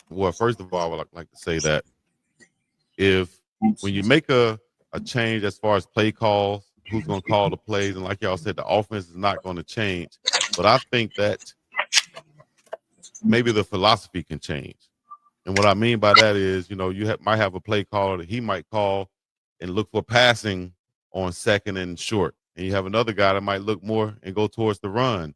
Well, first of all, I would like to say that when you make a change as far as play calls, who's going to call the plays, and like y'all said, the offense is not going to change. But I think that maybe the philosophy can change. And what I mean by that is, you might have a play caller that he might call and look for passing on second and short. And you have another guy that might look more and go towards the run,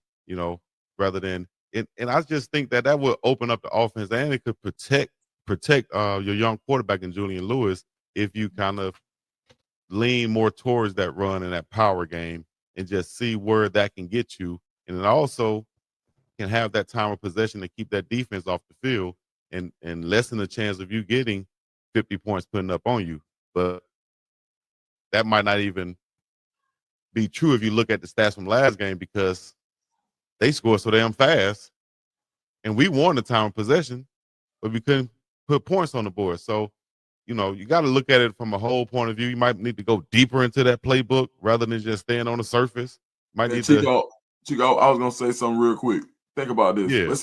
rather than and I just think that would open up the offense, and it could protect your young quarterback in Julian Lewis if you kind of lean more towards that run and that power game and just see where that can get you. And it also can have that time of possession to keep that defense off the field and lessen the chance of you getting 50 points putting up on you. But that might not even be true if you look at the stats from last game, because they scored so damn fast and we won the time of possession, but we couldn't put points on the board. So, you got to look at it from a whole point of view. You might need to go deeper into that playbook rather than just staying on the surface. Chico, I was gonna say something real quick. Think about this. Yeah. Let's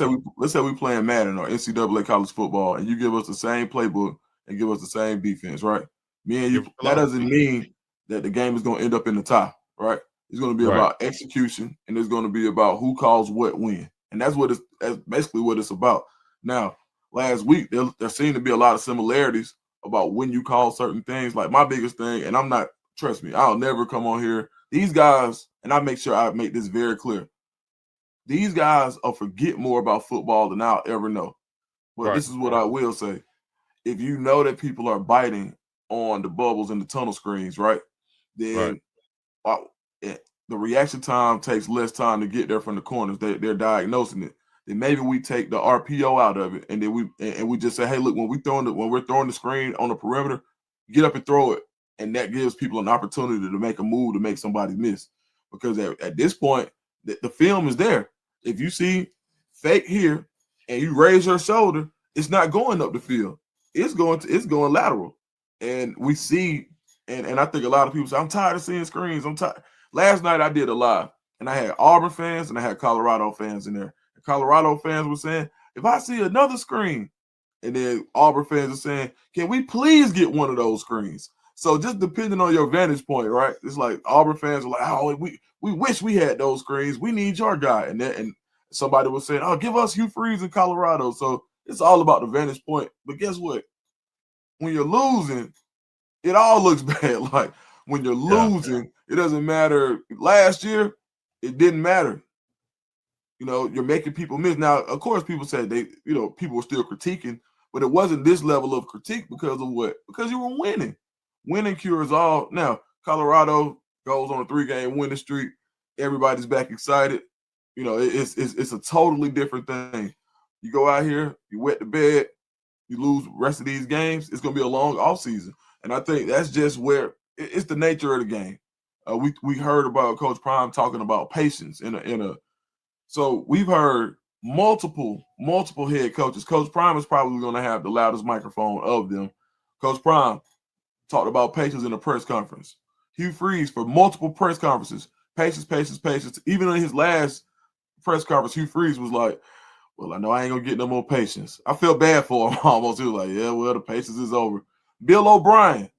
say we playing Madden or NCAA college football, and you give us the same playbook and give us the same defense, right? Me and you. That doesn't mean that the game is gonna end up in the tie, right? It's gonna be about execution, and it's gonna be about who calls what when, and that's basically what it's about. Now, last week there seemed to be a lot of similarities about when you call certain things. Like my biggest thing, and trust me, I'll never come on here. These guys, and I make sure I make this very clear. These guys will forget more about football than I'll ever know. But This is what I will say. If you know that people are biting on the bubbles and the tunnel screens, right? Then the reaction time takes less time to get there from the corners. They're diagnosing it. Then maybe we take the RPO out of it, and then we just say, hey, look, when we're throwing the screen on the perimeter, get up and throw it. And that gives people an opportunity to make a move to make somebody miss. Because at this point, the film is there. If you see fake here and you raise your shoulder, it's not going up the field. It's going lateral. And we see, and I think a lot of people say, I'm tired of seeing screens. I'm tired. Last night I did a live, and I had Auburn fans and I had Colorado fans in there. The Colorado fans were saying, if I see another screen, and then Auburn fans are saying, can we please get one of those screens? So just depending on your vantage point, right? It's like Auburn fans are like, oh, we wish we had those screens. We need your guy. And somebody was saying, oh, give us Hugh Freeze in Colorado. So it's all about the vantage point. But guess what? When you're losing, it all looks bad. Like when you're losing, it doesn't matter. Last year, it didn't matter. You're making people miss. Now, of course, people said people were still critiquing, but it wasn't this level of critique because of what? Because you were winning. Winning cures all. Now, Colorado goes on a 3-game winning streak. Everybody's back excited. It's a totally different thing. You go out here, you wet the bed, you lose the rest of these games, it's going to be a long offseason. And I think that's just where it's the nature of the game. We heard about Coach Prime talking about patience so we've heard multiple head coaches. Coach Prime is probably going to have the loudest microphone of them. Coach Prime talked about patience in a press conference. Hugh Freeze for multiple press conferences. Patience. Even in his last press conference, Hugh Freeze was like, well, I know I ain't going to get no more patience. I feel bad for him almost. He was like, yeah, well, the patience is over. Bill O'Brien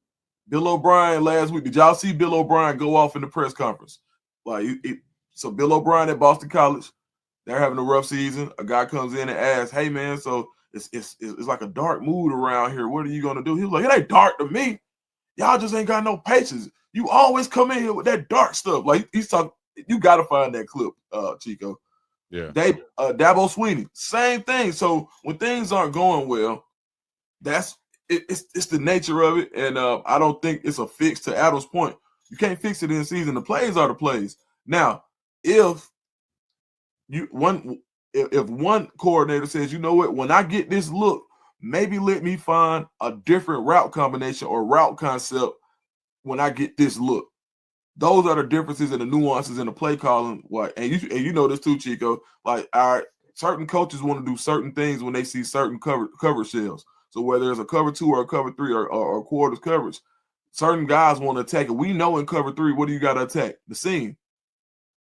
last week. Did y'all see Bill O'Brien go off in the press conference? So Bill O'Brien at Boston College, they're having a rough season. A guy comes in and asks, hey, man, so it's like a dark mood around here. What are you going to do? He was like, it ain't dark to me. Y'all just ain't got no patience. You always come in here with that dark stuff. Like he's talking, you got to find that clip, Chico. Yeah. Dabo Sweeney, same thing. So when things aren't going well, it's the nature of it. And I don't think it's a fix. To Adam's point, you can't fix it in season. The plays are the plays. Now, if one coordinator says, you know what, when I get this look, maybe let me find a different route combination or route concept when I get this look. Those are the differences and the nuances in the play calling. And you know this too, Chico. Like certain coaches want to do certain things when they see certain cover shells. So whether it's a cover 2 or a cover 3 or quarters coverage, certain guys want to attack it. We know in cover 3, what do you got to attack? The seam,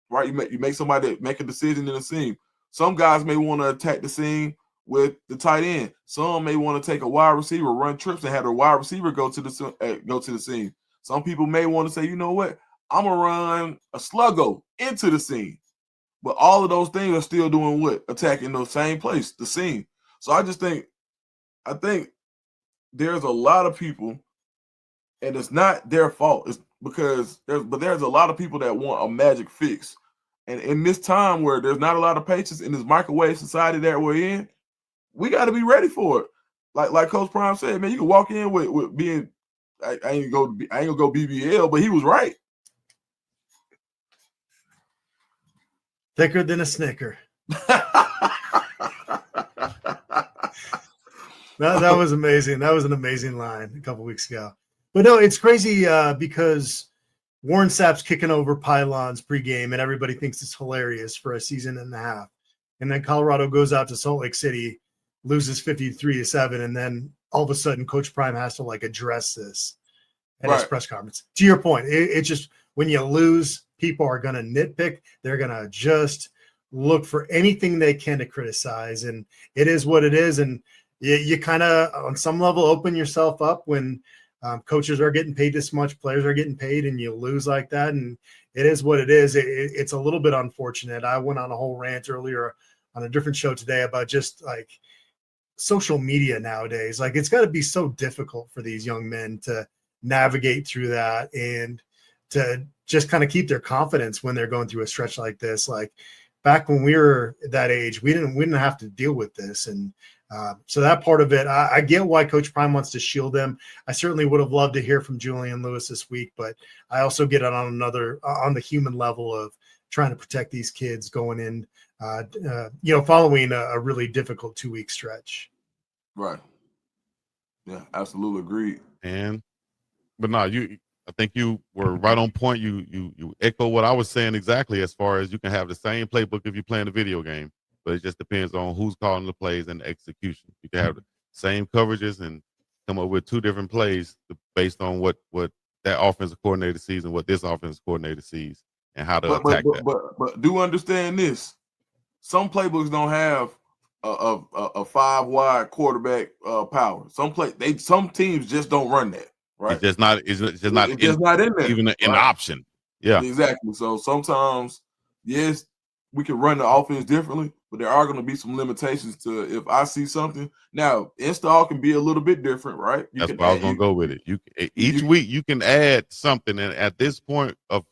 right? You make somebody make a decision in the seam. Some guys may want to attack the seam with the tight end. Some may want to take a wide receiver, run trips, and have the wide receiver go to the seam. Some people may want to say, you know what, I'm gonna run a sluggo into the seam. But all of those things are still doing what? Attacking those same place, the seam. So I think there's a lot of people, and it's not their fault. It's because there's a lot of people that want a magic fix. And in this time where there's not a lot of patience in this microwave society that we're in, we got to be ready for it. Like Coach Prime said, man, you can walk in with being I ain't gonna go BBL, but he was right. Thicker than a Snicker. That was amazing. That was an amazing line a couple weeks ago. But no, it's crazy because Warren Sapp's kicking over pylons pregame, and everybody thinks it's hilarious for a season and a half. And then Colorado goes out to Salt Lake City, loses 53-7, and then all of a sudden Coach Prime has to address this at his press conference. To your point, it just when you lose, people are going to nitpick. They're going to just look for anything they can to criticize, and it is what it is. And you kind of, on some level, open yourself up when coaches are getting paid this much, players are getting paid, and you lose like that. And it is what it is. It's a little bit unfortunate. I went on a whole rant earlier on a different show today about just social media nowadays. It's got to be so difficult for these young men to navigate through that and to just kind of keep their confidence when they're going through a stretch like this. Back when we were that age, we didn't have to deal with this. And so that part of it, I get why Coach Prime wants to shield them. I certainly would have loved to hear from Julian Lewis this week, but I also get it on the human level of trying to protect these kids going in, following a really difficult 2-week stretch. Right. Yeah, absolutely agreed. But no, I think you were right on point. You echo what I was saying exactly, as far as you can have the same playbook if you're playing a video game, but it just depends on who's calling the plays and the execution. You can have the same coverages and come up with 2 different plays based on what that offensive coordinator sees and what this offensive coordinator sees and how to attack that. But do understand this. Some playbooks don't have a 5-wide quarterback power. Some teams just don't run that. Right. It's just not in there. Even an option. Yeah. Exactly. So sometimes, yes, we can run the offense differently, but there are going to be some limitations to if I see something. Now, install can be a little bit different, right? That's why I was going to go with it. Each week you can add something, and at this point of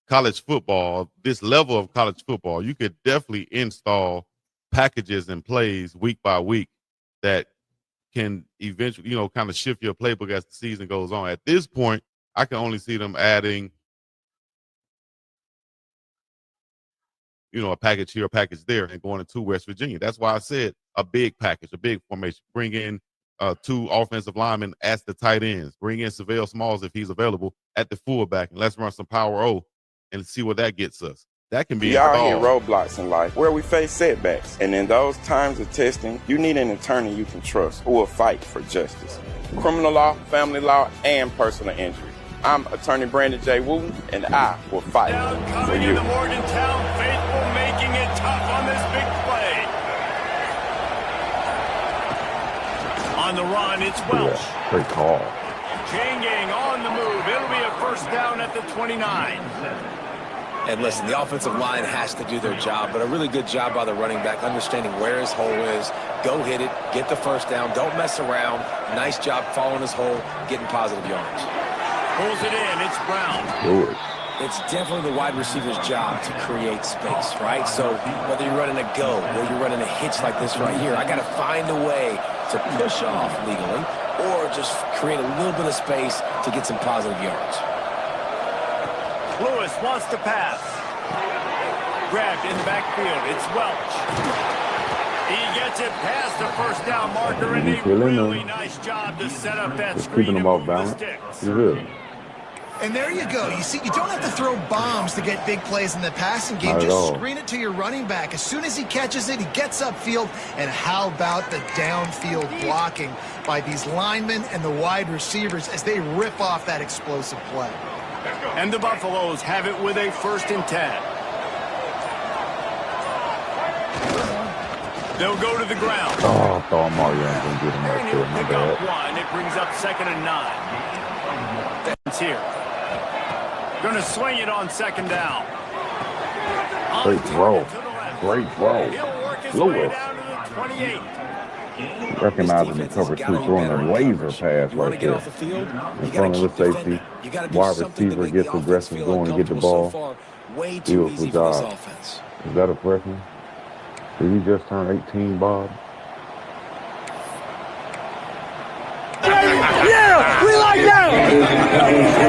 college football, this level of college football, you could definitely install packages and plays week by week that can eventually, kind of shift your playbook as the season goes on. At this point, I can only see them adding, a package here, a package there, and going into West Virginia. That's why I said a big package, a big formation. Bring in 2 offensive linemen as the tight ends. Bring in Savell Smalls if he's available at the fullback, and let's run some power O and see what that gets us. That can be We all hit roadblocks in life where we face setbacks. And in those times of testing, you need an attorney you can trust who will fight for justice. Criminal law, family law, and personal injury. I'm attorney Brandon J. Wooten, and I will fight for you. The Morgantown faithful making it tough on this big play. On the run, it's Welch. Yeah, great call. Chain gang on the move. It'll be a first down at the 29. And listen, the offensive line has to do their job, but a really good job by the running back, understanding where his hole is. Go hit it, get the first down, don't mess around. Nice job following his hole, getting positive yards. Pulls it in, it's Brown. Good. It's definitely the wide receiver's job to create space, right? So whether you're running a go or you're running a hitch like this right here, I got to find a way to push off legally or just create a little bit of space to get some positive yards. Lewis wants to pass. Grabbed in the backfield. It's Welch. He gets it past the first down marker, and a really nice job to set up that screen. Keeping them off balance. And there you go. You see, you don't have to throw bombs to get big plays in the passing game. Just screen it to your running back. As soon as he catches it, he gets upfield. And how about the downfield blocking by these linemen and the wide receivers as they rip off that explosive play? And the Buffaloes have it with a 1st and 10. They'll go to the ground. Oh, I thought Mario was going to get him And right he'll there. My pick up bad. one. It brings up 2nd and 9. That's here. Going to swing it on 2nd down. Great throw. Great throw. He'll work his way Lewis. down to the 28. Recognizing the cover two, throwing a laser pass right there. In front of the safety. Wide receiver gets aggressive, going to get the ball. Beautiful job. Is that a freshman? Did he just turn 18, Bob? Yeah, we like that.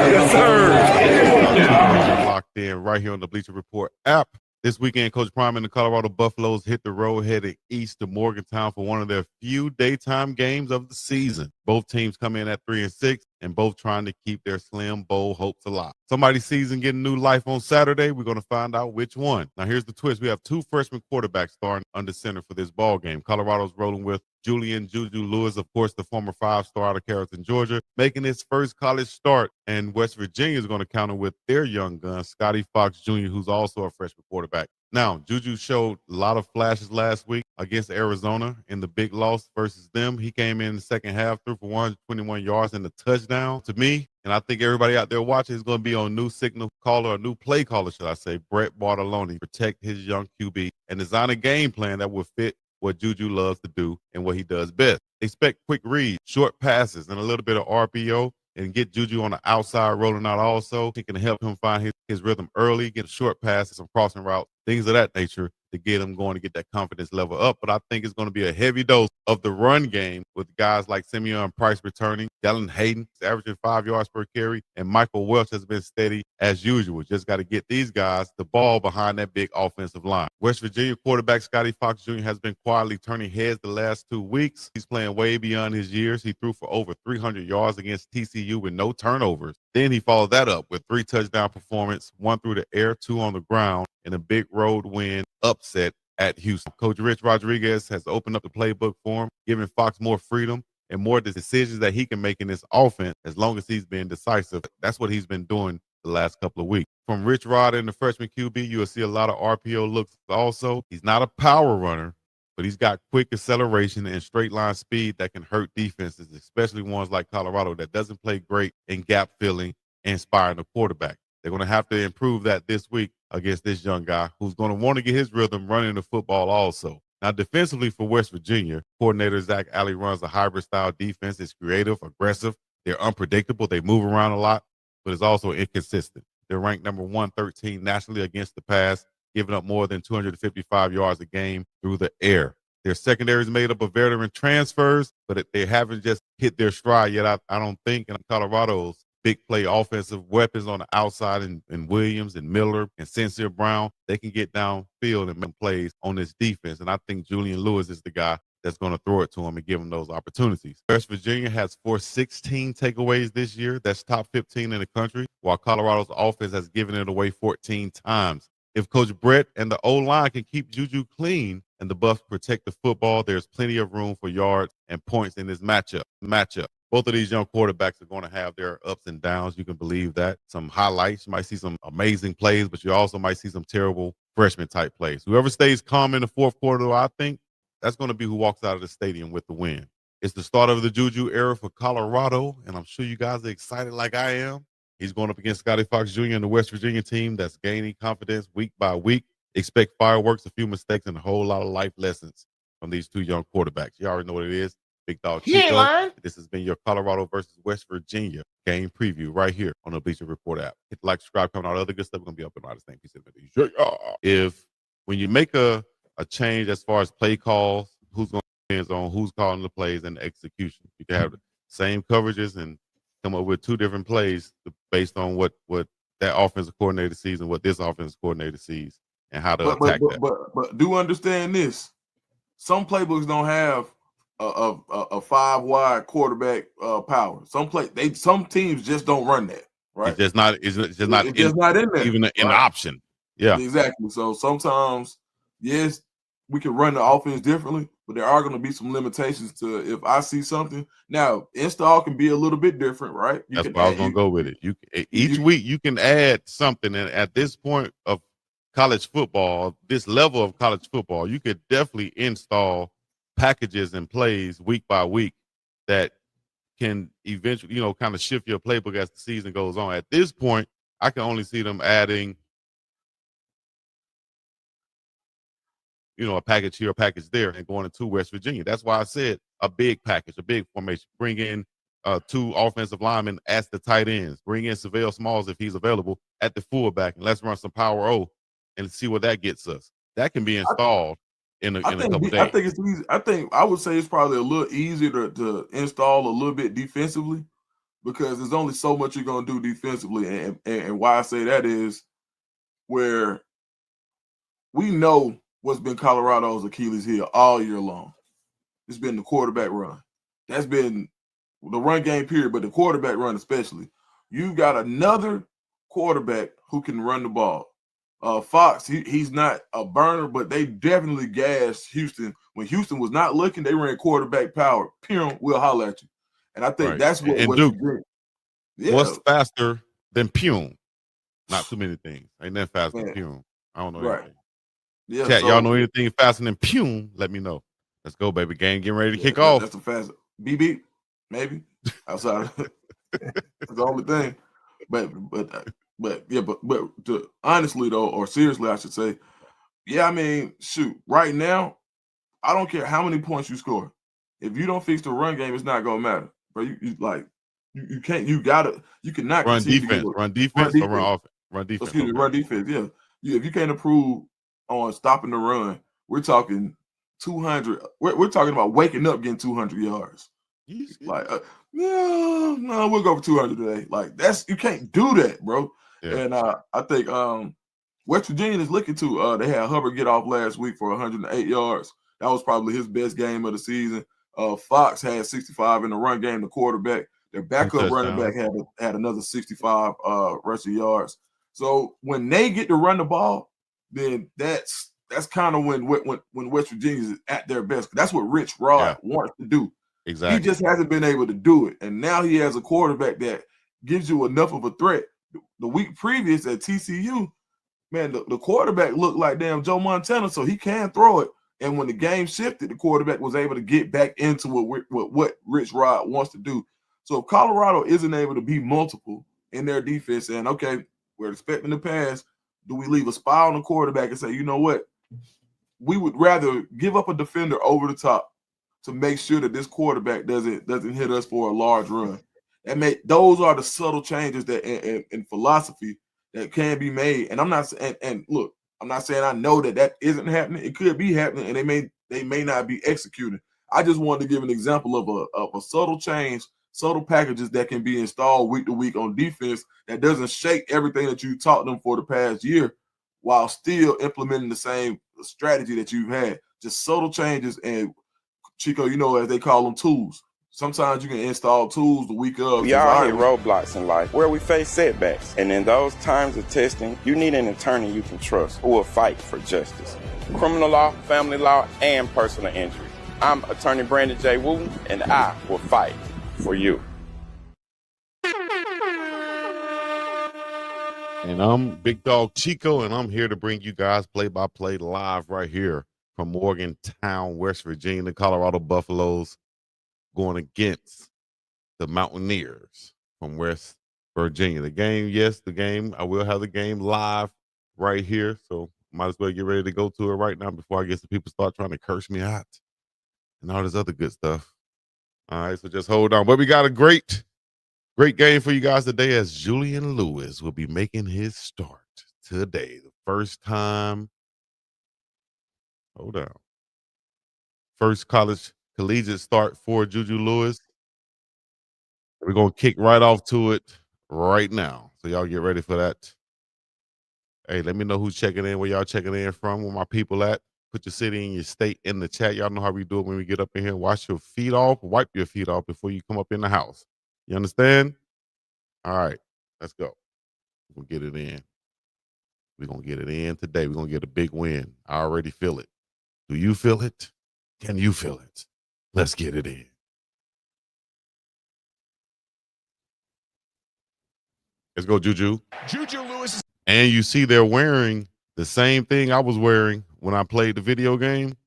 Yes, sir. Locked in right here on the Bleacher Report app. This weekend, Coach Prime and the Colorado Buffaloes hit the road headed east to Morgantown for one of their few daytime games of the season. Both teams come in at 3-6 and both trying to keep their slim bowl hopes alive. Somebody's season getting new life on Saturday. We're going to find out which one. Now, here's the twist. We have two freshman quarterbacks starting under center for this ball game. Colorado's rolling with Julian Juju Lewis, of course, the former 5-star out of Carrollton, Georgia, making his first college start. And West Virginia is going to counter with their young gun, Scotty Fox Jr., who's also a freshman quarterback. Now, Juju showed a lot of flashes last week against Arizona in the big loss versus them. He came in the second half, threw for 121 yards and a touchdown. To me, and I think everybody out there watching is going to be on new signal caller, or new play caller, should I say, Brett Bartolone, protect his young QB and design a game plan that will fit what Juju loves to do and what he does best. Expect quick reads, short passes, and a little bit of RPO, and get Juju on the outside rolling out also. He can help him find his rhythm early, get short passes, some crossing routes, things of that nature to get him going to get that confidence level up. But I think it's going to be a heavy dose of the run game with guys like Simeon Price returning, Dallin Hayden is averaging 5 yards per carry, and Michael Welch has been steady as usual. Just got to get these guys the ball behind that big offensive line. West Virginia quarterback Scotty Fox Jr. has been quietly turning heads the last 2 weeks. He's playing way beyond his years. He threw for over 300 yards against TCU with no turnovers. Then he followed that up with 3 touchdown performance, 1 through the air, 2 on the ground, and a big road win upset at Houston. Coach Rich Rodriguez has opened up the playbook for him, giving Fox more freedom and more decisions that he can make in this offense as long as he's been decisive. That's what he's been doing the last couple of weeks. From Rich Rod and the freshman QB, you'll see a lot of RPO looks also. He's not a power runner, but he's got quick acceleration and straight line speed that can hurt defenses, especially ones like Colorado that doesn't play great in gap filling and inspiring the quarterback. They're going to have to improve that this week against this young guy who's going to want to get his rhythm running the football also. Now, defensively for West Virginia, coordinator Zach Alley runs a hybrid-style defense. It's creative, aggressive. They're unpredictable. They move around a lot, but it's also inconsistent. They're ranked number 113 nationally against the pass, giving up more than 255 yards a game through the air. Their secondary is made up of veteran transfers, but they haven't just hit their stride yet, I don't think. And Colorado's big play offensive weapons on the outside and Williams and Miller and Sincere Brown, they can get downfield and make plays on this defense. And I think Julian Lewis is the guy that's going to throw it to him and give him those opportunities. West Virginia has forced 16 takeaways this year. That's top 15 in the country, while Colorado's offense has given it away 14 times. If Coach Brett and the O-line can keep Juju clean and the Buffs protect the football, there's plenty of room for yards and points in this matchup. Both of these young quarterbacks are going to have their ups and downs. You can believe that. Some highlights. You might see some amazing plays, but you also might see some terrible freshman-type plays. Whoever stays calm in the fourth quarter, I think, that's going to be who walks out of the stadium with the win. It's the start of the Juju era for Colorado, and I'm sure you guys are excited like I am. He's going up against Scotty Fox Jr. and the West Virginia team that's gaining confidence week by week. Expect fireworks, a few mistakes, and a whole lot of life lessons from these two young quarterbacks. You already know what it is. BiggDogg Chico. This has been your Colorado versus West Virginia game preview right here on the Bleacher Report app. Hit the like, subscribe, comment, all the other good stuff. We're going to be up in all this thing. Peace and when you make a change as far as play calls, who's going to depends on who's calling the plays and the execution. You can have the same coverages and come up with 2 different plays based on what that offensive coordinator sees and what this offensive coordinator sees and how to attack that. But do understand this. Some playbooks don't have a 5-wide quarterback power. Some teams just don't run that, right? It's just not in there. Even an option. Yeah. Exactly. So sometimes, yes, we can run the offense differently, but there are going to be some limitations to if I see something. Now, install can be a little bit different, right? That's why I was going to go with it. Each week you can add something, and at this point of college football, this level of college football, you could definitely install packages and plays week by week that can eventually, kind of shift your playbook as the season goes on. At this point, I can only see them adding, a package here, a package there, and going into West Virginia. That's why I said a big package, a big formation. Bring in 2 offensive linemen as the tight ends. Bring in Savell Smalls if he's available at the fullback, and let's run some power O and see what that gets us. That can be installed in a couple days. I think it's easy. I would say it's probably a little easier to install a little bit defensively, because there's only so much you're going to do defensively. And why I say that is where we know what's been Colorado's Achilles heel all year long. It's been the quarterback run. That's been the run game period, but the quarterback run especially. You've got another quarterback who can run the ball. Fox, he's not a burner, but they definitely gassed Houston. When Houston was not looking, they ran quarterback power. Pew, we'll holler at you. And I think that's what Duke, yeah. What's faster than Pune? Not too many things. Ain't that faster than Pune? I don't know anything. Yeah, Chat, y'all know anything faster than Pune? Let me know. Let's go, baby. Game getting ready to kick off. That's the fast BB, maybe outside. That's the only thing. But to honestly though, or seriously, I should say, yeah. I mean, shoot. Right now, I don't care how many points you score. If you don't fix the run game, it's not gonna matter. But you can't. You cannot run defense. Run defense or run offense. Run defense. Excuse me, run defense. Yeah. If you can't improve on stopping the run, we're talking 200. We're talking about waking up getting 200 yards. No, we'll go for 200 today. Like you can't do that, bro. Yeah. And I think West Virginia is looking to. They had Hubbard get off last week for 108 yards. That was probably his best game of the season. Fox had 65 in the run game. The quarterback, their backup running back had another 65 rushing yards. So when they get to run the ball, then that's kind of when West Virginia is at their best. That's what Rich Rod wants to do. Exactly. He just hasn't been able to do it. And now he has a quarterback that gives you enough of a threat. The week previous at TCU, man, the quarterback looked like damn Joe Montana, so he can throw it. And when the game shifted, the quarterback was able to get back into what Rich Rod wants to do. So if Colorado isn't able to be multiple in their defense, and okay, we're expecting to pass, do we leave a spy on the quarterback and say, you know what? We would rather give up a defender over the top to make sure that this quarterback doesn't hit us for a large run. Those are the subtle changes that in philosophy that can be made. And I'm not saying, and look, I'm not saying I know that isn't happening. It could be happening, and they may not be executed. I just wanted to give an example of a subtle change, subtle packages that can be installed week to week on defense that doesn't shake everything that you taught them for the past year, while still implementing the same strategy that you've had. Just subtle changes. And Chico, as they call them, tools. Sometimes you can install tools the week of. We all hit roadblocks in life where we face setbacks. And in those times of testing, you need an attorney you can trust who will fight for justice. Criminal law, family law, and personal injury. I'm attorney Brandon J. Wooten, and I will fight for you. And I'm BiggDogg Chico, and I'm here to bring you guys play-by-play live right here from Morgantown, West Virginia. The Colorado Buffaloes going against the Mountaineers from West Virginia. The game. I will have the game live right here, so might as well get ready to go to it right now before I get some people start trying to curse me out and all this other good stuff. All right, so just hold on. But we got a great game for you guys today, as Julian Lewis will be making his start today. The first time. Hold on. First collegiate start for Juju Lewis. We're going to kick right off to it right now. So y'all get ready for that. Hey, let me know who's checking in, where y'all checking in from, where my people at. Put your city and your state in the chat. Y'all know how we do it when we get up in here. Wash your feet off, wipe your feet off before you come up in the house. You understand? All right, let's go. We'll get it in. We're going to get it in today. We're going to get a big win. I already feel it. Do you feel it? Can you feel it? Let's get it in. Let's go, Juju. Juju Lewis. And you see they're wearing The same thing I was wearing when I played the video game.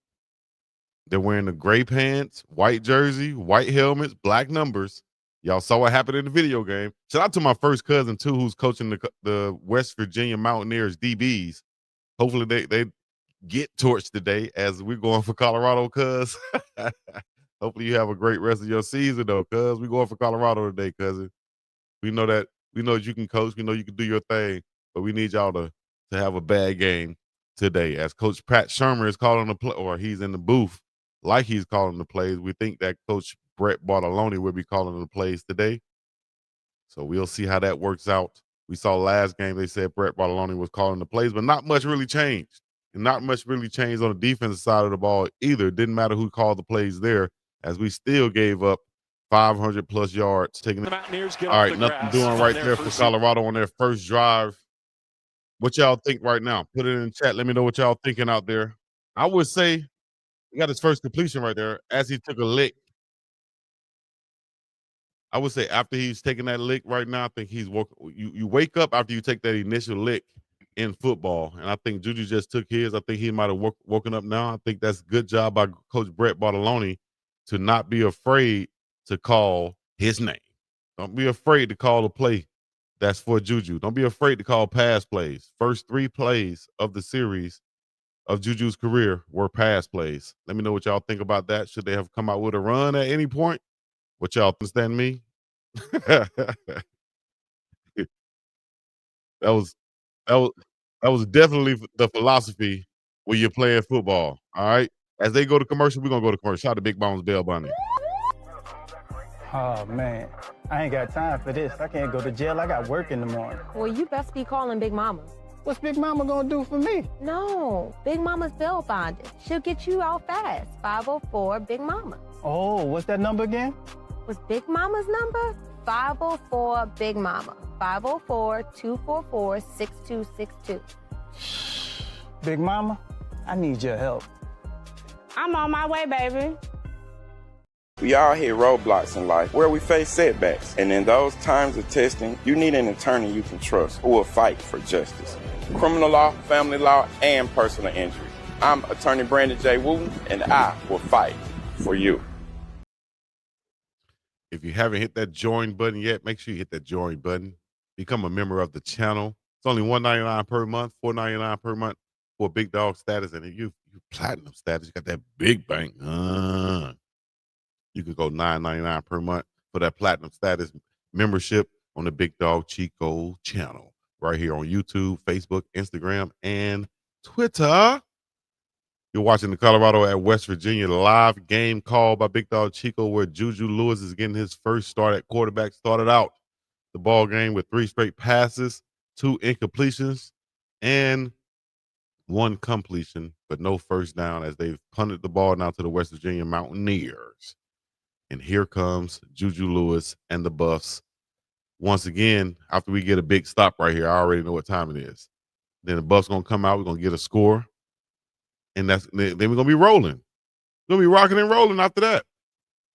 They're wearing the gray pants, white jersey, white helmets, black numbers. Y'all saw what happened in the video game. Shout out to my first cousin, too, who's coaching the West Virginia Mountaineers DBs. Hopefully they get torched today as we're going for Colorado, cuz. Hopefully you have a great rest of your season, though, cuz. We're going for Colorado today, cousin. We know that you can coach. We know you can do your thing, but we need y'all to have a bad game today. As Coach Pat Shermer is calling the play, or he's in the booth like he's calling the plays. We think that Coach Brett Bartolone will be calling the plays today. So we'll see how that works out. We saw last game they said Brett Bartolone was calling the plays, but not much really changed. And not much really changed on the defensive side of the ball either. It didn't matter who called the plays there, as we still gave up 500 plus yards. Taking the Mountaineers get all right, nothing doing right there for Colorado on their first drive. What y'all think right now? Put it in the chat. Let me know what y'all thinking out there. I would say he got his first completion right there as he took a lick. I would say after he's taking that lick right now, I think he's you wake up after you take that initial lick in football. And I think Juju just took his. I think he might have woken up now. I think that's a good job by Coach Brett Bartolone to not be afraid to call his name. Don't be afraid to call a play that's for Juju. Don't be afraid to call pass plays. First 3 plays of the series of Juju's career were pass plays. Let me know what y'all think about that. Should they have come out with a run at any point? What y'all understand me? that was definitely the philosophy when you're playing football. All right. As they go to commercial, we're gonna go to commercial. Shout out to Big Bones Bell Bunny. Oh man, I ain't got time for this. I can't go to jail. I got work in the morning. Well, you best be calling Big Mama. What's Big Mama gonna do for me? No, Big Mama's bail bonded. She'll get you out fast. 504 Big Mama. Oh, what's that number again? Was Big Mama's number? 504 Big Mama. 504-244-6262. Big Mama, I need your help. I'm on my way, baby. We all hit roadblocks in life where we face setbacks. And in those times of testing, you need an attorney you can trust who will fight for justice. Criminal law, family law, and personal injury. I'm attorney Brandon J. Wooten, and I will fight for you. If you haven't hit that join button yet, make sure you hit that join button. Become a member of the channel. It's only $1.99 per month, $4.99 per month for Big Dog status. And if you platinum status, you got that big bank. You could go $9.99 per month for that platinum status membership on the Big Dog Chico channel right here on YouTube, Facebook, Instagram, and Twitter. You're watching the Colorado at West Virginia live game call by Big Dog Chico, where Juju Lewis is getting his first start at quarterback. Started out the ball game with 3 straight passes, 2 incompletions, and 1 completion, but no first down as they've punted the ball now to the West Virginia Mountaineers. And here comes Juju Lewis and the Buffs. Once again, after we get a big stop right here, I already know what time it is. Then the Buffs going to come out. We're going to get a score. And then we're going to be rolling. We're going to be rocking and rolling after that.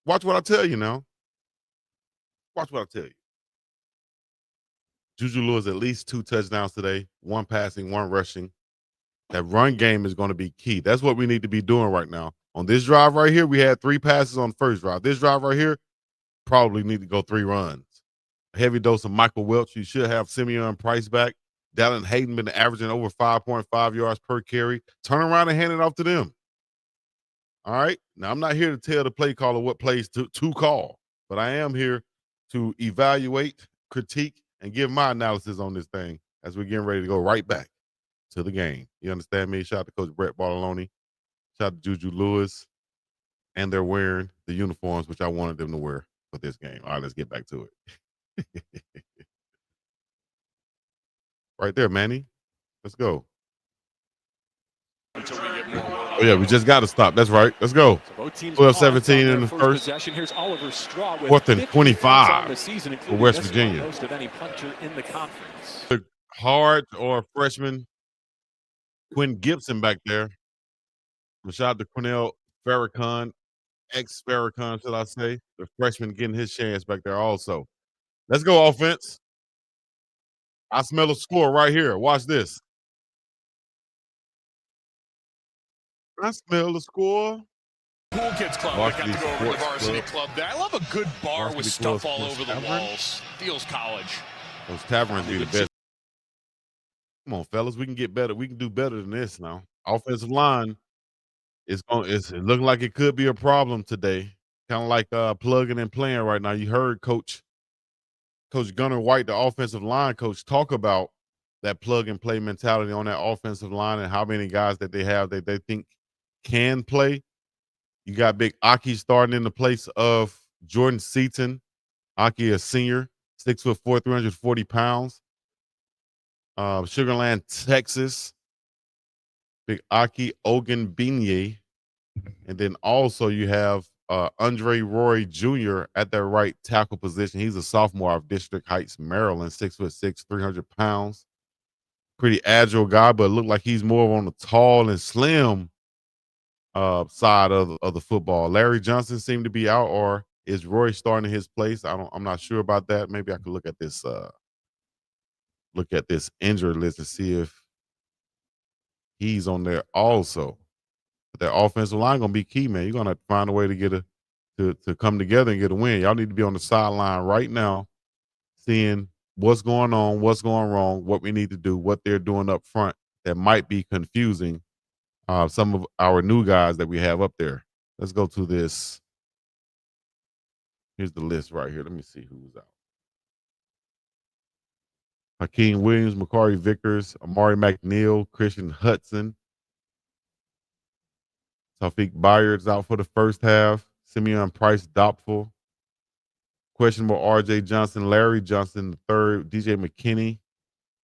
Watch what I tell you now. Watch what I tell you. Juju Lewis at least 2 touchdowns today, 1 passing, 1 rushing. That run game is going to be key. That's what we need to be doing right now. On this drive right here, we had 3 passes on the first drive. This drive right here, probably need to go 3 runs. A heavy dose of Michael Welch. You should have Simeon Price back. Dallin Hayden been averaging over 5.5 yards per carry. Turn around and hand it off to them. All right? Now, I'm not here to tell the play caller what plays to call, but I am here to evaluate, critique, and give my analysis on this thing as we're getting ready to go right back to the game. You understand me? Shout out to Coach Brett Bartolone. Shout out to Juju Lewis. And they're wearing the uniforms, which I wanted them to wear for this game. All right, let's get back to it. Right there, Manny. Let's go. Oh, yeah, we just got to stop. That's right. Let's go. 12-17 in the first. Here's Oliver Straw with 4th and 25 the season, for West Virginia. Most of any punter in the conference. Hard or freshman Quinn Gibson back there. Shout out to Cornell Farrakhan, ex-Farrakhan, shall I say. The freshman getting his chance back there also. Let's go, offense. I smell a score right here. Watch this. I smell the score. Cool Kids Club. Varsity I got to go over to the Sports Varsity Club. Club there. I love a good bar Varsity with Club stuff all Sports over the Tavern. walls. Feels college. Those taverns be the best. Come on, fellas, we can get better. We can do better than this now. Offensive line it's looking like it could be a problem today. Kind of like plugging and playing right now. You heard Coach Gunnar White, the offensive line coach, talk about that plug and play mentality on that offensive line and how many guys that they have that they think can play. You got Big Aki starting in the place of Jordan Seaton. Aki, a senior, 6'4", 340 pounds. Sugarland, Texas. Big Aki Ogunbinye. And then also you have Andre Roy Jr. at that right tackle position. He's a sophomore out of District Heights, Maryland, 6'6", 300 pounds. Pretty agile guy, but looked like he's more on the tall and slim side of the football. Larry Johnson seemed to be out, or is Roy starting in his place? I'm not sure about that. Maybe I could look at this injury list to see if he's on there also. But that offensive line gonna be key, man. You're gonna have to find a way to get to come together and get a win. Y'all need to be on the sideline right now, seeing what's going on, what's going wrong, what we need to do, what they're doing up front that might be confusing some of our new guys that we have up there. Let's go to this. Here's the list right here. Let me see who's out. Hakeem Williams, Makari Vickers, Amari McNeil, Christian Hudson. Taufik Byard's out for the first half. Simeon Price doubtful. Questionable RJ Johnson, Larry Johnson the third, DJ McKinney,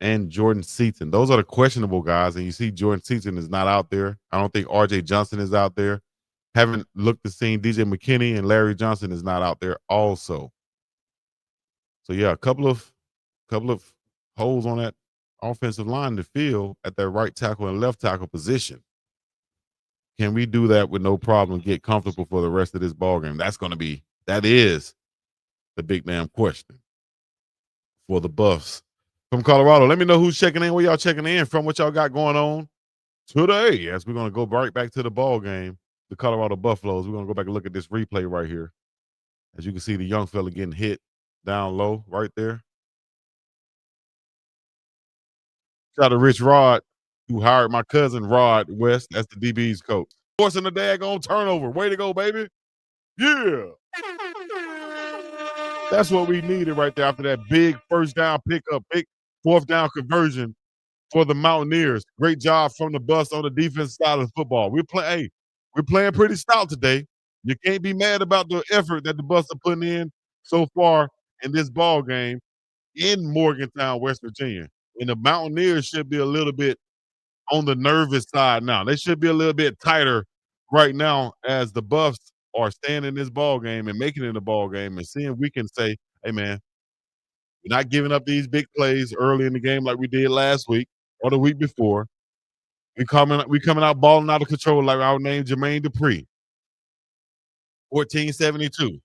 and Jordan Seaton. Those are the questionable guys, and you see Jordan Seaton is not out there. I don't think RJ Johnson is out there. Haven't looked to see DJ McKinney, and Larry Johnson is not out there also. So yeah, a couple of holes on that offensive line to fill at that right tackle and left tackle position. Can we do that with no problem? Get comfortable for the rest of this ball game? That is the big damn question for the Buffs from Colorado. Let me know who's checking in, where y'all checking in from, what y'all got going on today. As we're gonna go right back to the ball game, the Colorado Buffaloes. We're gonna go back and look at this replay right here. As you can see, the young fella getting hit down low right there. Shout out to Rich Rod, who hired my cousin Rod West. That's the DB's coach. Forcing the daggone turnover. Way to go, baby. Yeah. That's what we needed right there after that big first down pickup, big fourth down conversion for the Mountaineers. Great job from the Buffs on the defense side of the football. We're playing pretty stout today. You can't be mad about the effort that the Buffs are putting in so far in this ball game in Morgantown, West Virginia. And the Mountaineers should be a little bit on the nervous side now. They should be a little bit tighter right now as the Buffs are staying in this ball game and making it a ball game and seeing we can say, hey, man, we're not giving up these big plays early in the game like we did last week or the week before. We coming out balling out of control like our name Jermaine Dupree. 1472.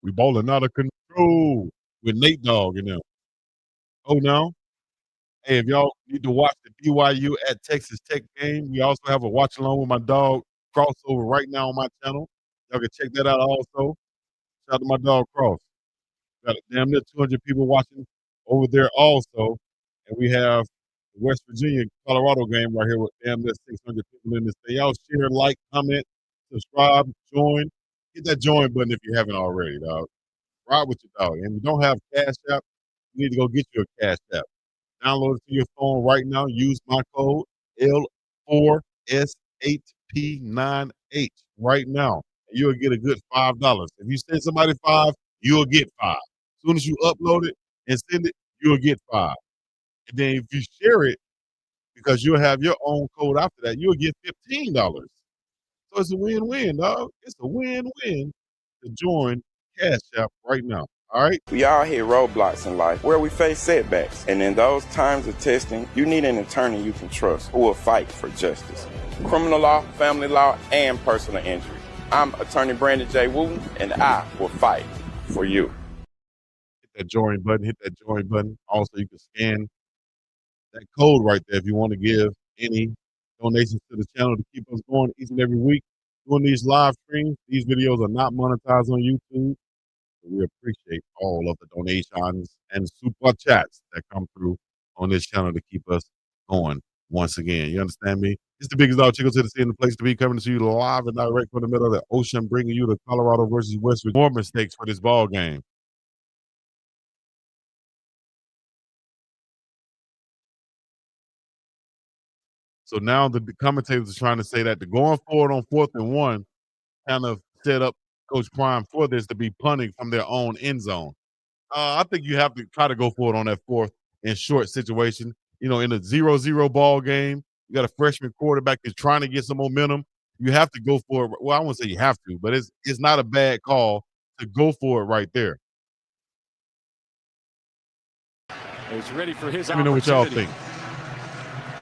We balling out of control with Nate Dogg and them. Oh, no. Hey, if y'all need to watch the BYU at Texas Tech game, we also have a watch along with my dog crossover right now on my channel. Y'all can check that out also. Shout out to my dog Cross. Got damn near 200 people watching over there also. And we have the West Virginia Colorado game right here with damn near 600 people in this thing. Y'all share, like, comment, subscribe, join. Hit that join button if you haven't already, dog. Ride with your dog. And if you don't have Cash App, you need to go get you a Cash App. Download it to your phone right now. Use my code L4S8P9H right now. And you'll get a good $5. If you send somebody $5, you'll get $5. As soon as you upload it and send it, you'll get $5. And then if you share it, because you'll have your own code after that, you'll get $15. So it's a win-win, dog. It's a win-win to join Cash App right now. All right. We all hit roadblocks in life where we face setbacks. And in those times of testing, you need an attorney you can trust who will fight for justice. Criminal law, family law, and personal injury. I'm attorney Brandon J. Wooten, and I will fight for you. Hit that join button. Also, you can scan that code right there if you want to give any donations to the channel to keep us going each and every week. Doing these live streams, these videos are not monetized on YouTube. We appreciate all of the donations and super chats that come through on this channel to keep us going once again. You understand me? It's the biggest dog Chico to the city, the place to be, coming to you live and direct from the middle of the ocean, bringing you the Colorado versus West Virginia. More mistakes for this ball game. So now the commentators are trying to say that the going forward on 4th and 1 kind of set up Coach Prime for this to be punting from their own end zone. I think you have to try to go for it on that 4th and short situation. You know, in a 0-0 ball game, you got a freshman quarterback that's trying to get some momentum. You have to go for it. Well, I won't say you have to, but it's not a bad call to go for it right there. He's ready for his Let me know what y'all think.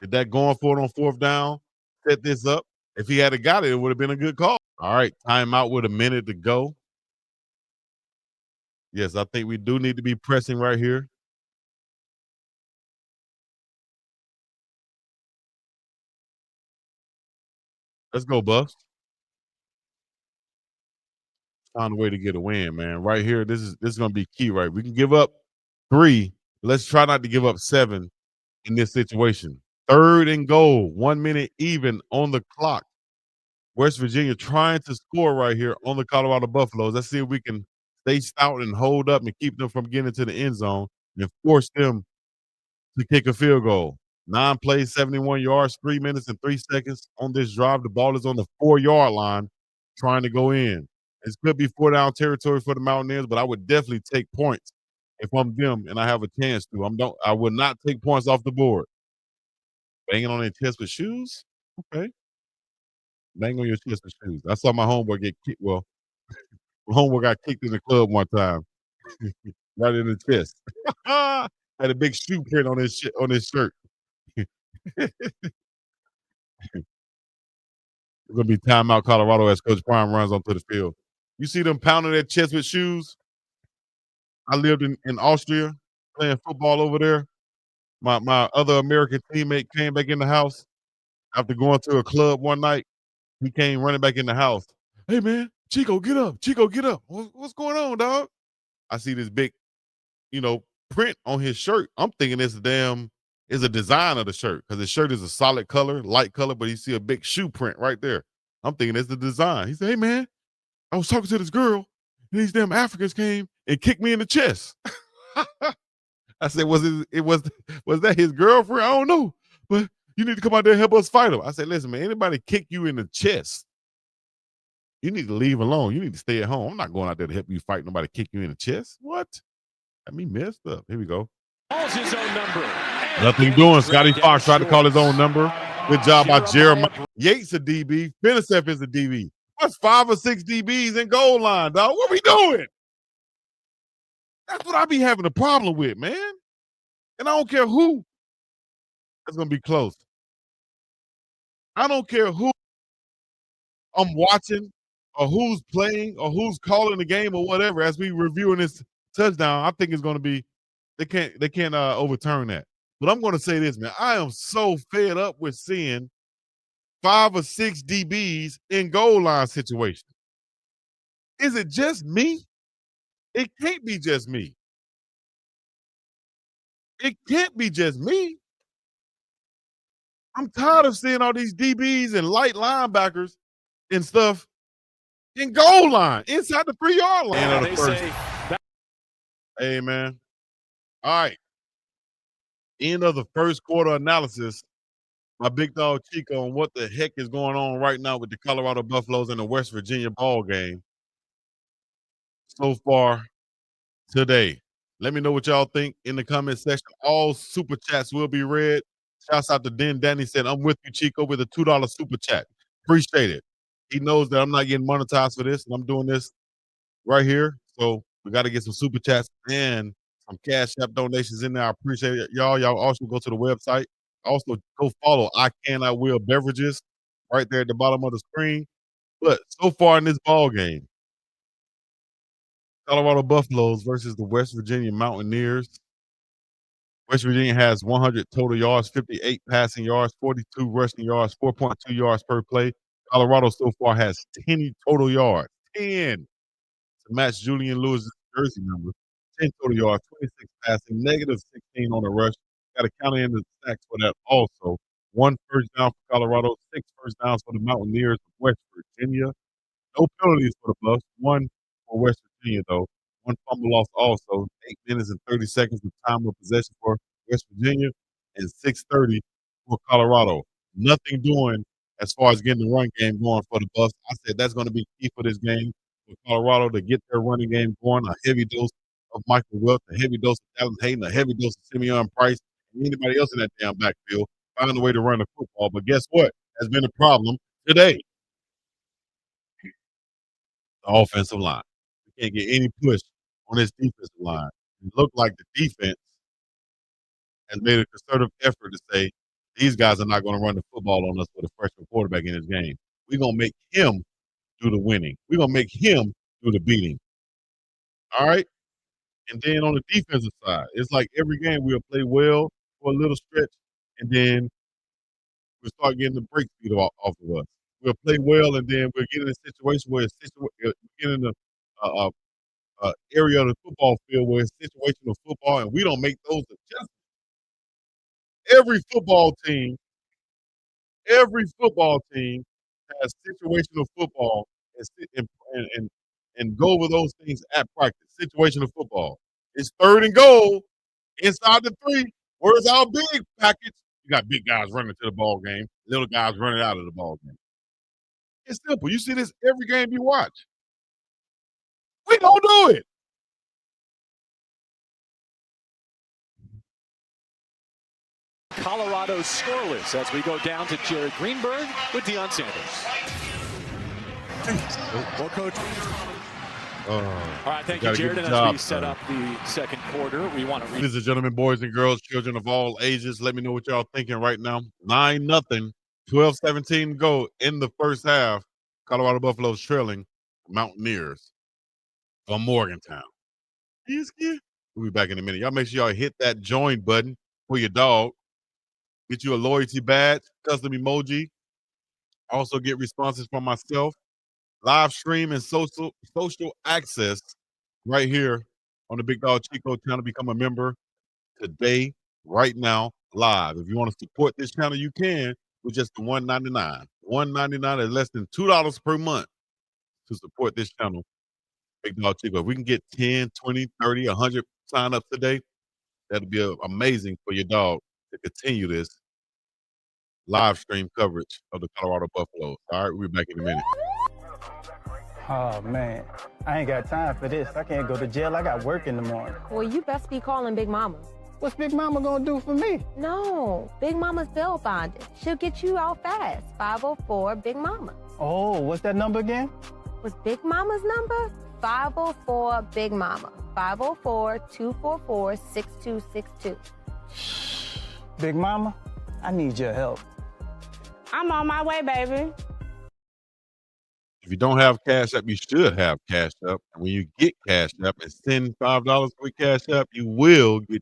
Did that going for it on 4th down set this up? If he had got it, it would have been a good call. All right, timeout with a minute to go. Yes, I think we do need to be pressing right here. Let's go, Buffs. Found a way to get a win, man. Right here, this is going to be key, right? We can give up 3. Let's try not to give up 7 in this situation. 3rd and goal, 1 minute even on the clock. West Virginia trying to score right here on the Colorado Buffaloes. Let's see if we can stay stout and hold up and keep them from getting to the end zone and force them to kick a field goal. 9 plays, 71 yards, 3 minutes and 3 seconds on this drive. The ball is on the 4-yard line trying to go in. This could be 4-down territory for the Mountaineers, but I would definitely take points if I'm them and I have a chance to. I would not take points off the board. Banging on their chest with shoes? Okay. Bang on your chest with shoes. I saw my homeboy get kicked. Well, my homeboy got kicked in the club one time. Right in the chest. Had a big shoe print on his shirt. It's gonna be timeout Colorado as Coach Prime runs onto the field. You see them pounding their chest with shoes? I lived in Austria playing football over there. My other American teammate came back in the house after going to a club one night. He came running back in the house. Hey man, Chico, get up. Chico, get up. What's going on, dog? I see this big, print on his shirt. I'm thinking it's a design of the shirt because the shirt is a solid color, light color, but you see a big shoe print right there. I'm thinking it's the design. He said, hey man, I was talking to this girl and these damn Africans came and kicked me in the chest. I said, was that his girlfriend? I don't know, but you need to come out there and help us fight him. I said, listen, man, anybody kick you in the chest, you need to leave alone. You need to stay at home. I'm not going out there to help you fight nobody kick you in the chest. What? Got me messed up. Here we go. Calls his own number. Nothing doing. Scotty Fox tried to call his own number. Good job by Jeremiah. Yates a DB. Finisef is a DB. That's 5 or 6 DBs in goal line, dog. What we doing? That's what I be having a problem with, man. And I don't care who. That's going to be close. I don't care who I'm watching or who's playing or who's calling the game or whatever. As we reviewing this touchdown, I think it's going to be they can't overturn that. But I'm going to say this, man. I am so fed up with seeing 5 or 6 DBs in goal line situations. Is it just me? It can't be just me. It can't be just me. I'm tired of seeing all these DBs and light linebackers and stuff in goal line, inside the 3-yard line. Yeah, they say hey, man. All right. End of the first quarter analysis by Big Dog Chico on what the heck is going on right now with the Colorado Buffaloes and the West Virginia ball game so far today. Let me know what y'all think in the comment section. All super chats will be read. Shouts out to Den Danny said, I'm with you, Chico, with a $2 super chat. Appreciate it. He knows that I'm not getting monetized for this, and I'm doing this right here. So we got to get some super chats and some Cash App donations in there. I appreciate it, y'all. Y'all also go to the website. Also, go follow I Can, I Will Beverages right there at the bottom of the screen. But so far in this ball game, Colorado Buffaloes versus the West Virginia Mountaineers. West Virginia has 100 total yards, 58 passing yards, 42 rushing yards, 4.2 yards per play. Colorado so far has 10 total yards, 10 to match Julian Lewis's jersey number. 10 total yards, 26 passing, negative 16 on the rush. Got to count in the sacks for that also. 1 first down for Colorado, 6 first downs for the Mountaineers of West Virginia. No penalties for the Buffs. 1 for West Virginia, though. 1 fumble loss also. 8 minutes and 30 seconds of time of possession for West Virginia and 6:30 for Colorado. Nothing doing as far as getting the run game going for the Buffs. I said that's going to be key for this game for Colorado to get their running game going. A heavy dose of Michael Wilk, a heavy dose of Allen Hayden, a heavy dose of Simeon Price, and anybody else in that damn backfield. Find a way to run the football. But guess what has been a problem today? The offensive line. We can't get any push on this defensive line. It looked like the defense has made a concerted effort to say, these guys are not going to run the football on us with a freshman quarterback in this game. We're going to make him do the winning. We're going to make him do the beating. All right? And then on the defensive side, it's like every game we'll play well for a little stretch, and then we'll start getting the break speed off of us. We'll play well, and then we'll get in a situation where we get in the area of the football field where it's situational football, and we don't make those adjustments. Every football team has situational football and go over those things at practice. Situational football. It's 3rd and goal inside the 3. Where's our big package? You got big guys running to the ball game, little guys running out of the ball game. It's simple. You see this every game you watch. We don't do it. Colorado scoreless as we go down to Jared Greenberg with Deion Sanders. Well, Coach. All right, thank you, Jared. And as we set up the second quarter, we want to Ladies and gentlemen, boys and girls, children of all ages, let me know what y'all thinking right now. 9-0, 12-17 to go in the first half. Colorado Buffaloes trailing Mountaineers from Morgantown. We'll be back in a minute. Y'all make sure y'all hit that join button for your dog. Get you a loyalty badge, custom emoji. Also get responses from myself. Live stream and social access right here on the BiggDogg Chico channel. Become a member today, right now, live. If you want to support this channel, you can with just the $1.99. $1.99 is less than $2 per month to support this channel, BiggDogg Chico. If we can get 10, 20, 30, 100 sign-ups today, that'll be amazing for your dog to continue this live stream coverage of the Colorado Buffaloes. All right, we'll be back in a minute. Oh, man. I ain't got time for this. I can't go to jail. I got work in the morning. Well, you best be calling Big Mama. What's Big Mama gonna do for me? No, Big Mama's bail bonded. She'll get you out fast. 504 Big Mama. Oh, what's that number again? What's Big Mama's number? 504 Big Mama. 504-244-6262. Big Mama, I need your help. I'm on my way, baby. If you don't have Cash App, you should have Cash App. And when you get Cash App and send $5 with Cash App, you will get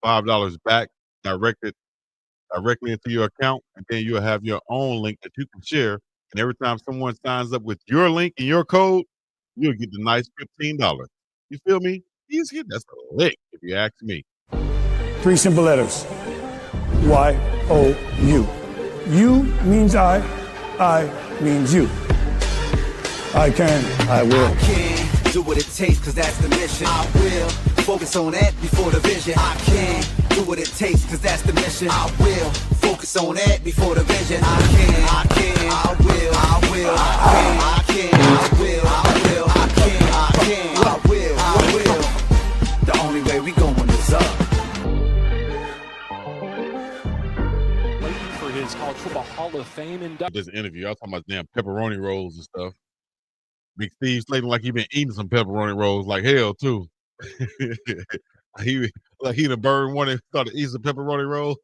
$5 back directly into your account. And then you'll have your own link that you can share. And every time someone signs up with your link and your code, you'll get the nice $15. You feel me? Easy. That's a lick, if you ask me. 3 simple letters. Y-O-U. U means I means you. I can, I will. I can do what it takes, cause that's the mission. I will focus on that before the vision. I can do what it takes, cause that's the mission. I will focus on that before the vision. I can, I will, I will, I can, I will, I will, I can, I will, I will. The only way we going is up. waiting for his College Football Hall of Fame induction. This interview, I was talking about damn pepperoni rolls and stuff. Big Steve Slaton like he been eating some pepperoni rolls like hell too. he done burned one and started eating some pepperoni rolls.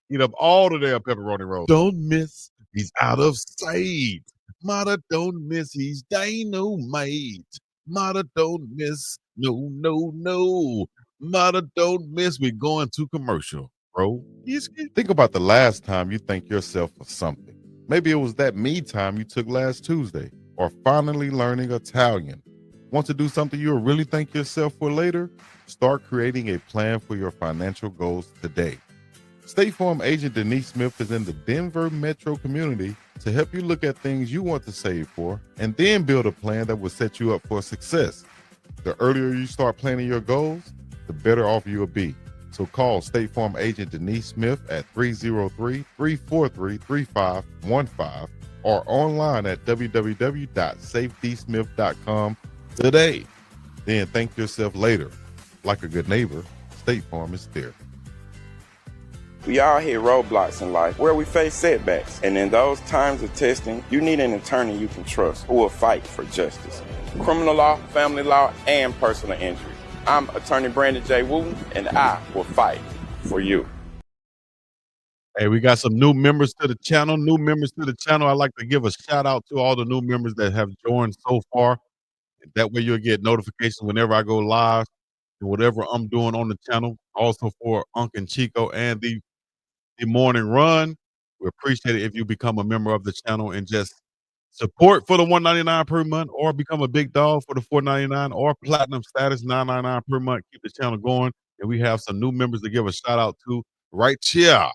Eat up all the damn pepperoni rolls. Don't miss, he's out of sight. Mata don't miss, he's dynamite. Mata don't miss, no. Mother, don't miss me going to commercial, bro. Think about the last time you thank yourself for something. Maybe it was that me time you took last Tuesday, or finally learning Italian. Want to do something you'll really thank yourself for later? Start creating a plan for your financial goals today. State Farm agent Denise Smith is in the Denver metro community to help you look at things you want to save for and then build a plan that will set you up for success. The earlier you start planning your goals, the better off you'll be. So call State Farm agent Denise Smith at 303-343-3515 or online at www.safedysmith.com today. Then thank yourself later. Like a good neighbor, State Farm is there. We all hit roadblocks in life where we face setbacks. And in those times of testing, you need an attorney you can trust who will fight for justice. Criminal law, family law, and personal injury. I'm attorney Brandon J. Wooten, and I will fight for you. Hey, we got some new members to the channel. I'd like to give a shout out to all the new members that have joined so far. That way you'll get notifications whenever I go live and whatever I'm doing on the channel. Also for Uncle Chico and the morning run. We appreciate it if you become a member of the channel and just support for the $1.99 per month, or become a big dog for the $4.99, or platinum status $9.99 per month. Keep the channel going. And we have some new members to give a shout out to right here.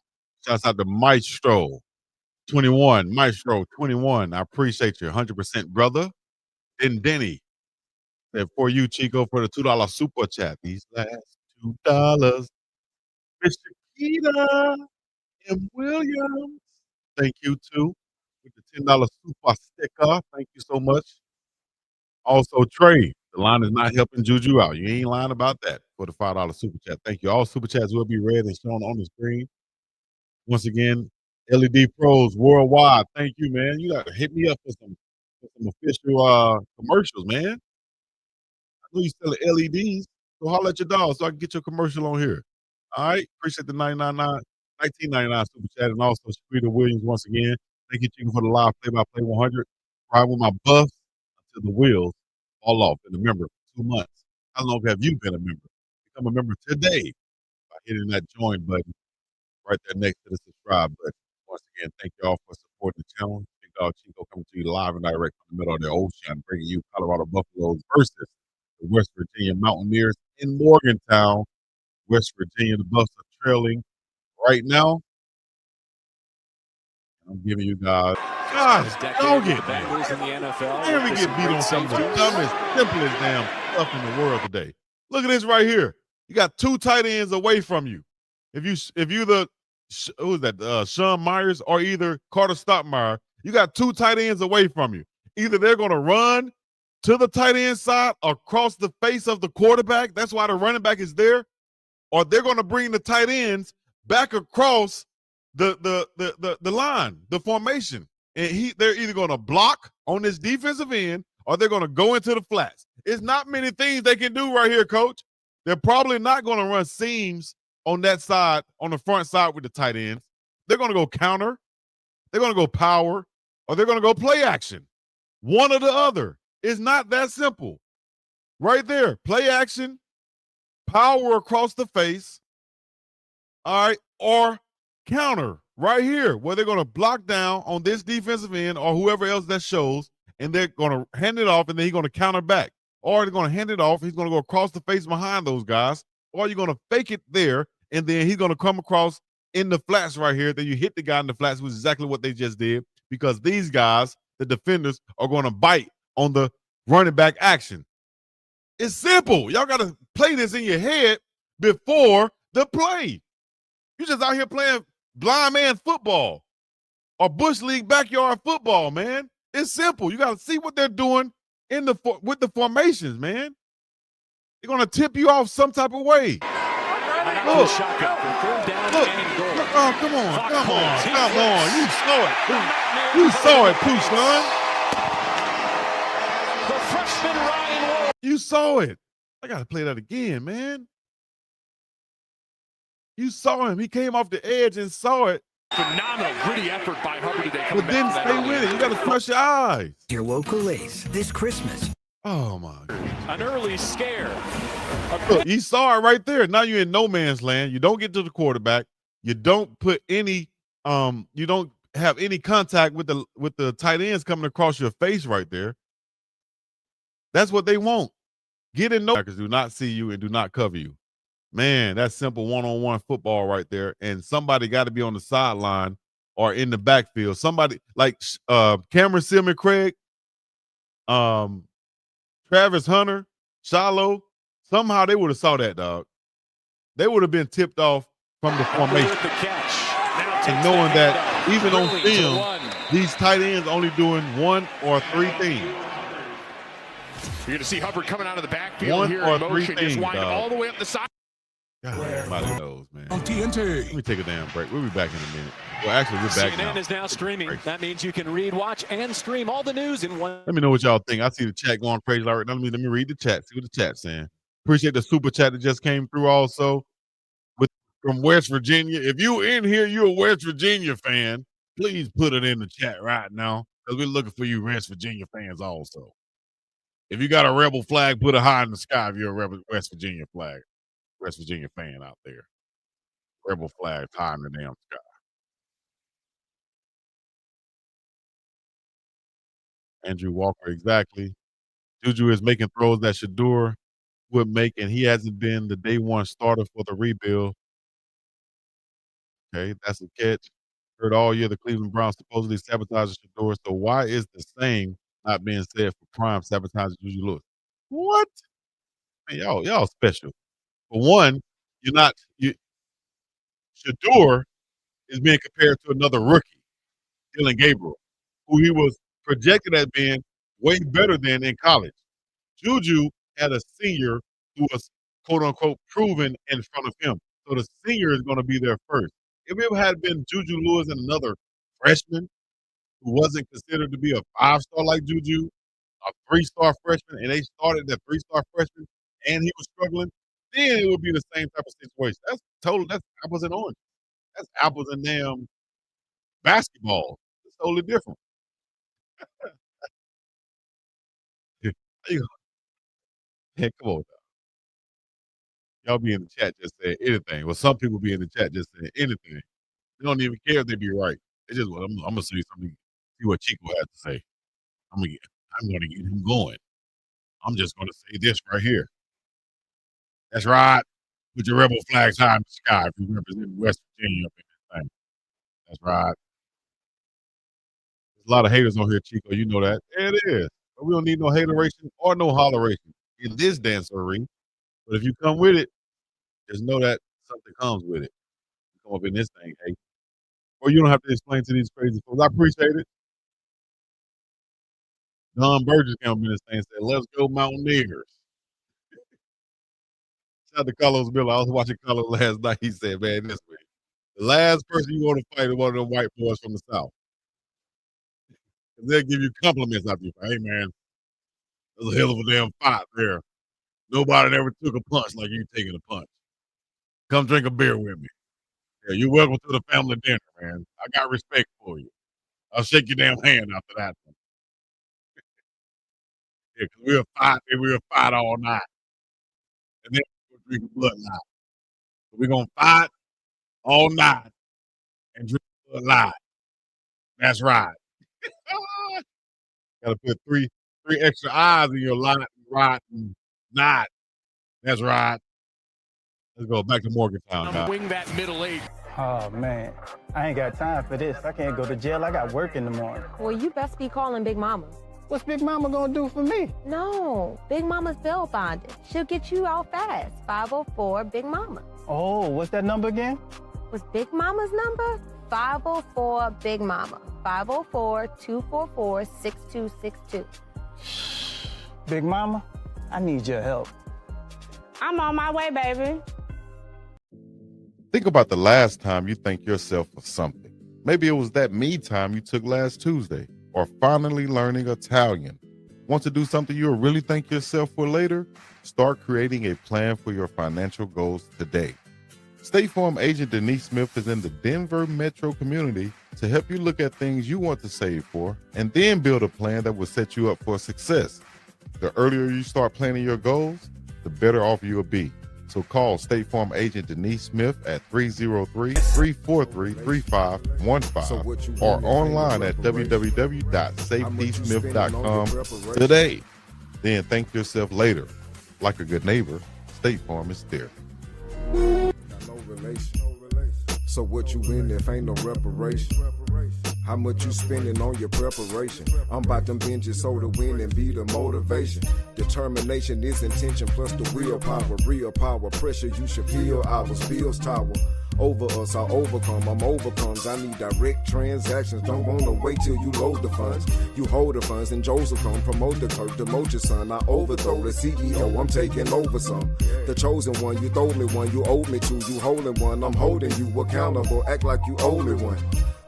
Shouts out to Maestro 21. Maestro 21. I appreciate you 100%, brother. And Denny said, for you, Chico, for the $2 super chat. These last $2. Mr. Keita and Williams. Thank you too. With the $10 super sticker. Thank you so much. Also, Trey, the line is not helping Juju out. You ain't lying about that for the $5 super chat. Thank you. All super chats will be read and shown on the screen. Once again, LED Pros Worldwide. Thank you, man. You got to hit me up for some official commercials, man. I know you selling LEDs, so holler at your dog so I can get your commercial on here. All right. Appreciate the $19.99 super chat, and also Streeter Williams once again. Thank you, Chico, for the live play-by-play 100. Ride with my buff until the wheels fall off. Been a member for 2 months. How long have you been a member? Become a member today by hitting that join button right there next to the subscribe button. Once again, thank you all for supporting the channel. BiggDogg Chico coming to you live and direct from the middle of the ocean, bringing you Colorado Buffaloes versus the West Virginia Mountaineers in Morgantown, West Virginia. The Buffs are trailing right now. I'm giving you guys. Gosh, dog it, man. And we get beat on some of the dumbest, simplest damn stuff in the world today. Look at this right here. You got 2 tight ends away from you. If you the who is that? Sean Myers or either Carter Stockmeyer, you got 2 tight ends away from you. Either they're going to run to the tight end side across the face of the quarterback. That's why the running back is there, or they're going to bring the tight ends back across the line, the formation, and they're either going to block on this defensive end or they're going to go into the flats. It's not many things they can do right here, coach. They're probably not going to run seams on that side, on the front side with the tight ends. They're going to go counter, they're going to go power, or they're going to go play action. One or the other. It's not that simple. Right there, play action, power across the face, all right, or counter right here, where they're going to block down on this defensive end or whoever else that shows, and they're going to hand it off, and then he's going to counter back. Or they're going to hand it off, he's going to go across the face behind those guys, or you're going to fake it there, and then he's going to come across in the flats right here. Then you hit the guy in the flats, which is exactly what they just did, because these guys, the defenders, are going to bite on the running back action. It's simple. Y'all got to play this in your head before the play. You just out here playing blind man football or bush league backyard football, man. It's simple. You got to see what they're doing with the formations, man. They're going to tip you off some type of way. Look. Oh, come on. You saw it, Pooh, son. The freshman Ryan Wolf. You saw it. I got to play that again, man. You saw him. He came off the edge and saw it. Phenomenal, gritty effort by Hubbard today. But didn't stay with it. You got to crush your eyes. Your local Ace this Christmas. Oh my God. An early scare. Look, you saw it right there. Now you're in no man's land. You don't get to the quarterback. You don't put any you don't have any contact with the tight ends coming across your face right there. That's what they want. Get in no because do not see you and do not cover you. Man, that's simple one-on-one football right there. And somebody got to be on the sideline or in the backfield. Somebody like Cameron Seaman Craig, Travis Hunter, Shiloh, somehow they would have saw that, dog. They would have been tipped off from the formation. And knowing that even on film, these tight ends only doing one or three things. You're going to see Hubbard coming out of the backfield One here or in motion, three just things, wide dog. all the way up the side. God, everybody knows, man. On TNT. Let me take a damn break. We'll be back in a minute. Well, actually, we're back CNN now. is now streaming. That means you can read, watch, and stream all the news in one. Let me know what y'all think. I see the chat going crazy. All right, now let me read the chat. See what the chat's saying. Appreciate the super chat that just came through also from West Virginia. If you in here, you're a West Virginia fan, please put it in the chat right now because we're looking for you West Virginia fans also. If you got a rebel flag, put it high in the sky if you're a West Virginia fan out there. Rebel flag high in the damn sky. Andrew Walker, exactly. Juju is making throws that Shador would make, and he hasn't been the day one starter for the rebuild. Okay, that's a catch. Heard all year the Cleveland Browns supposedly sabotaged Shador, so why is the same not being said for Prime sabotaging Juju Lewis? What? Man, y'all special. For one, Shador is being compared to another rookie, Dylan Gabriel, who he was projected as being way better than in college. Juju had a senior who was quote unquote proven in front of him. So the senior is going to be there first. If it had been Juju Lewis and another freshman who wasn't considered to be a 5-star like Juju, a 3-star freshman, and they started that 3-star freshman and he was struggling, then it would be the same type of situation. That's apples and oranges. That's apples and damn basketball. It's totally different. Hey, come on, dog. Y'all be in the chat just saying anything. Well, some people be in the chat just saying anything. They don't even care if they be right. They just, well, I'm gonna see something, see what Chico has to say. I'm gonna get him going. I'm just gonna say this right here. That's right. Put your rebel flags high in the sky if you represent West Virginia up in this thing. That's right. There's a lot of haters on here, Chico. You know that. Yeah, it is. But we don't need no hateration or no holleration in this dancery. But if you come with it, just know that something comes with it. You come up in this thing, hey. Or you don't have to explain to these crazy folks. I appreciate it. Don Burgess came up in this thing and said, let's go Mountaineers. Shout out to Carlos Miller. I was watching Carlos last night. He said, man, this way. The last person you want to fight is one of them white boys from the South. They'll give you compliments after you fight. Hey, man, that was a hell of a damn fight there. Nobody ever took a punch like you taking a punch. Come drink a beer with me. Yeah, you're welcome to the family dinner, man. I got respect for you. I'll shake your damn hand after that one. Yeah, because we'll fight all night. And then we'll drink a blood night. So we're going to fight all night and drink blood night. That's right. Got to put three extra eyes in your lot, right, and not. That's right. Let's go back to Morgantown, guys. Wing that middle eight. Oh, man. I ain't got time for this. I can't go to jail. I got work in the morning. Well, you best be calling Big Mama. What's Big Mama gonna do for me? No, Big Mama's bail bonded. She'll get you out fast. 504 Big Mama. Oh, what's that number again? What's Big Mama's number? 504 Big Mama. 504-244-6262. Big Mama, I need your help. I'm on my way, baby. Think about the last time you thanked yourself for something. Maybe it was that me time you took last Tuesday, or finally learning Italian. Want to do something you'll really thank yourself for later? Start creating a plan for your financial goals today. State Farm agent Denise Smith is in the Denver metro community to help you look at things you want to save for and then build a plan that will set you up for success. the earlier you start planning your goals, the better off you'll be. So call State Farm agent Denise Smith at 303-343-3515 or online at www.safetysmith.com today. Then thank yourself later. Like a good neighbor, State Farm is there. So what you win if ain't no reparation? How much you spending on your preparation? I'm about them binges so to win and be the motivation. Determination is intention plus the willpower. Real power, pressure you should feel. Ours bills tower. Over us, I overcome, I'm overcomes. I need direct transactions. Don't wanna wait till you load the funds. You hold the funds and Joseph come promote the curve, demote your son. I overthrow the CEO, I'm taking over some. The chosen one, you throw me one, you owe me two. You holding one, I'm holding you accountable. Act like you owe me one.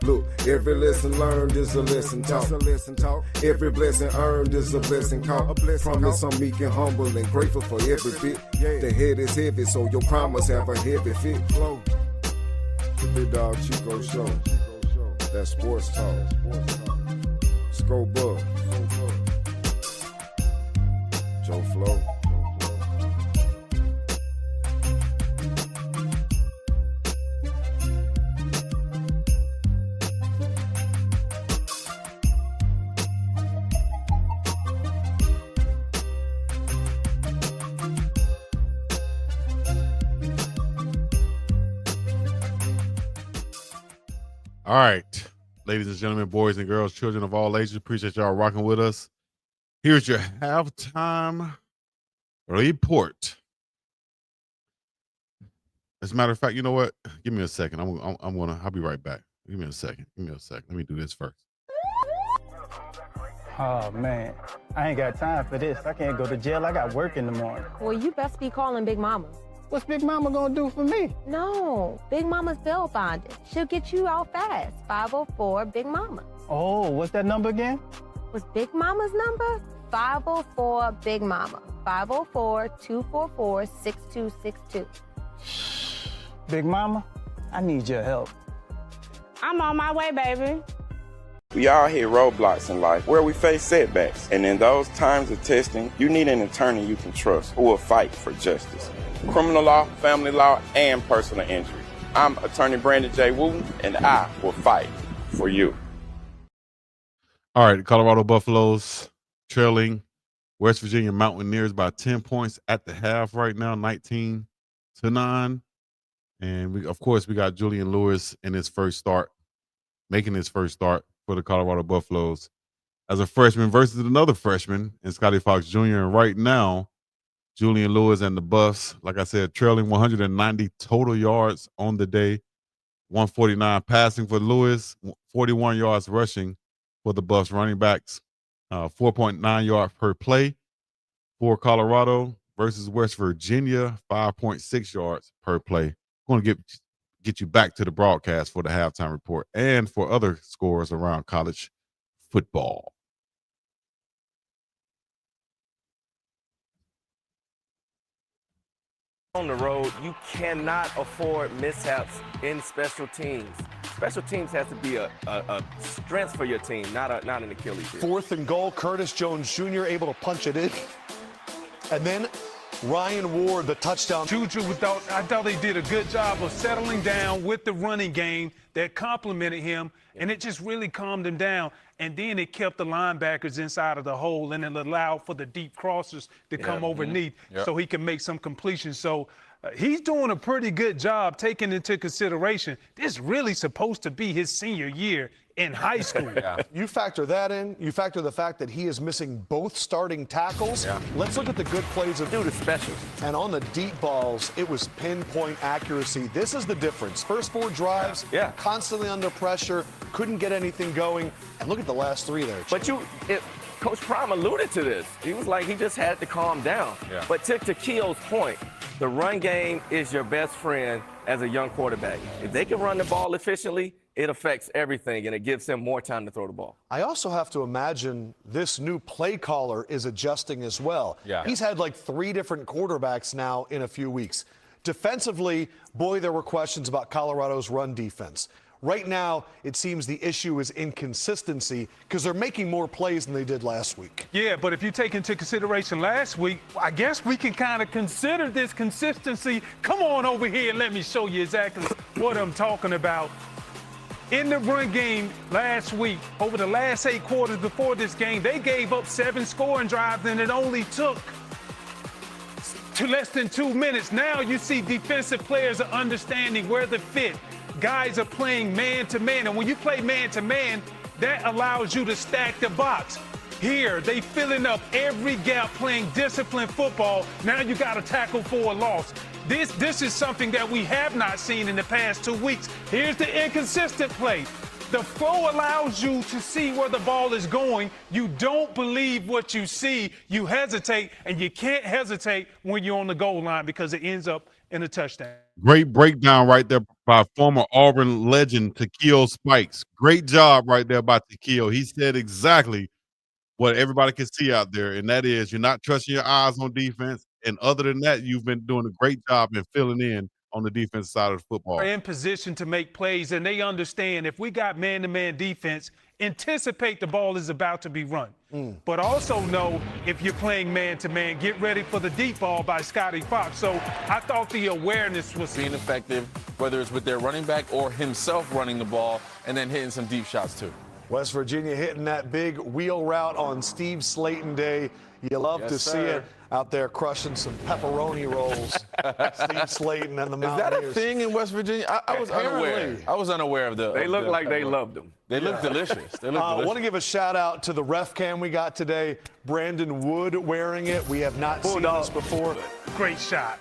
Look, every lesson learned is a lesson taught. Every blessing earned is a blessing caught. Promise I'm meek and humble and grateful for every bit. The head is heavy, so your promise have a heavy fit. The BiggDogg Chico Show. That sports talk. Scope Bug. Joe Flo. All right, ladies and gentlemen, boys and girls, children of all ages, appreciate y'all rocking with us. Here's your halftime report. As a matter of fact, you know what? Give me a second. I'll be right back. Give me a second. Let me do this first. Oh, man. I ain't got time for this. I can't go to jail. I got work in the morning. Well, you best be calling Big Mama. What's Big Mama gonna do for me? No, Big Mama's bail bonded. She'll get you out fast. 504 Big Mama. Oh, what's that number again? What's Big Mama's number? 504 Big Mama. 504-244-6262. Big Mama, I need your help. I'm on my way, baby. We all hit roadblocks in life where we face setbacks. And in those times of testing, you need an attorney you can trust who will fight for justice. Criminal law, family law, and personal injury. I'm attorney Brandon J. Wooten, and I will fight for you. All right, the Colorado Buffaloes trailing West Virginia Mountaineers by 10 points at the half right now, 19-9. And we got Julian Lewis in his first start, making his first start for the Colorado Buffaloes as a freshman versus another freshman in Scotty Fox Jr. And right now, Julian Lewis and the Buffs, like I said, trailing 190 total yards on the day, 149 passing for Lewis, 41 yards rushing for the Buffs running backs, 4.9 yards per play for Colorado versus West Virginia, 5.6 yards per play. I'm going to get you back to the broadcast for the halftime report and for other scores around college football. On the road, you cannot afford mishaps in special teams. Special teams has to be a strength for your team, not an Achilles heel. 4th and goal, Curtis Jones Jr. able to punch it in. And then Ryan Ward, the touchdown. Juju, I thought they did a good job of settling down with the running game that complemented him, and it just really calmed him down. And then it kept the linebackers inside of the hole, and it allowed for the deep crossers to come overneath so he can make some completions. So he's doing a pretty good job taking into consideration this really supposed to be his senior year in high school. You factor that in. You factor the fact that he is missing both starting tackles. Let's look at the good plays of the specials. And on the deep balls, it was pinpoint accuracy. This is the difference. First 4 drives, constantly under pressure, couldn't get anything going. And look at the last 3 there. But Coach Prime alluded to this. He was like, he just had to calm down. But to Keo's point, the run game is your best friend as a young quarterback. If they can run the ball efficiently, it affects everything, and it gives him more time to throw the ball. I also have to imagine this new play caller is adjusting as well. He's had like 3 different quarterbacks now in a few weeks. Defensively, boy, there were questions about Colorado's run defense. Right now, it seems the issue is inconsistency because they're making more plays than they did last week. Yeah, but if you take into consideration last week, I guess we can kind of consider this consistency. Come on over here and let me show you exactly what I'm talking about. In the run game last week, over the last 8 quarters before this game, they gave up 7 scoring drives, and it only took to less than 2 minutes. Now you see defensive players are understanding where the fit. Guys are playing man-to-man, and when you play man-to-man, that allows you to stack the box. Here, they filling up every gap, playing disciplined football. Now you got to tackle for a loss. This is something that we have not seen in the past 2 weeks. Here's the inconsistent play. The flow allows you to see where the ball is going. You don't believe what you see. You hesitate, and you can't hesitate when you're on the goal line because it ends up in a touchdown. Great breakdown right there by former Auburn legend Takeo Spikes. Great job right there by Takeo. He said exactly what everybody can see out there, and that is you're not trusting your eyes on defense. And other than that, you've been doing a great job in filling in on the defensive side of the football. They're in position to make plays, and they understand if we got man-to-man defense, anticipate the ball is about to be run. But also know if you're playing man-to-man, get ready for the deep ball by Scotty Fox. So I thought the awareness was being effective, whether it's with their running back or himself running the ball and then hitting some deep shots too. West Virginia hitting that big wheel route on Steve Slayton Day. You love to see it out there crushing some pepperoni rolls. Steve Slayton and the Mountaineers. Is that a thing in West Virginia? I was unaware. I was unaware of the. They look like they loved them. They look delicious. They look delicious. I want to give a shout out to the ref cam we got today. Brandon Wood wearing it. We have not seen this before. Great shot.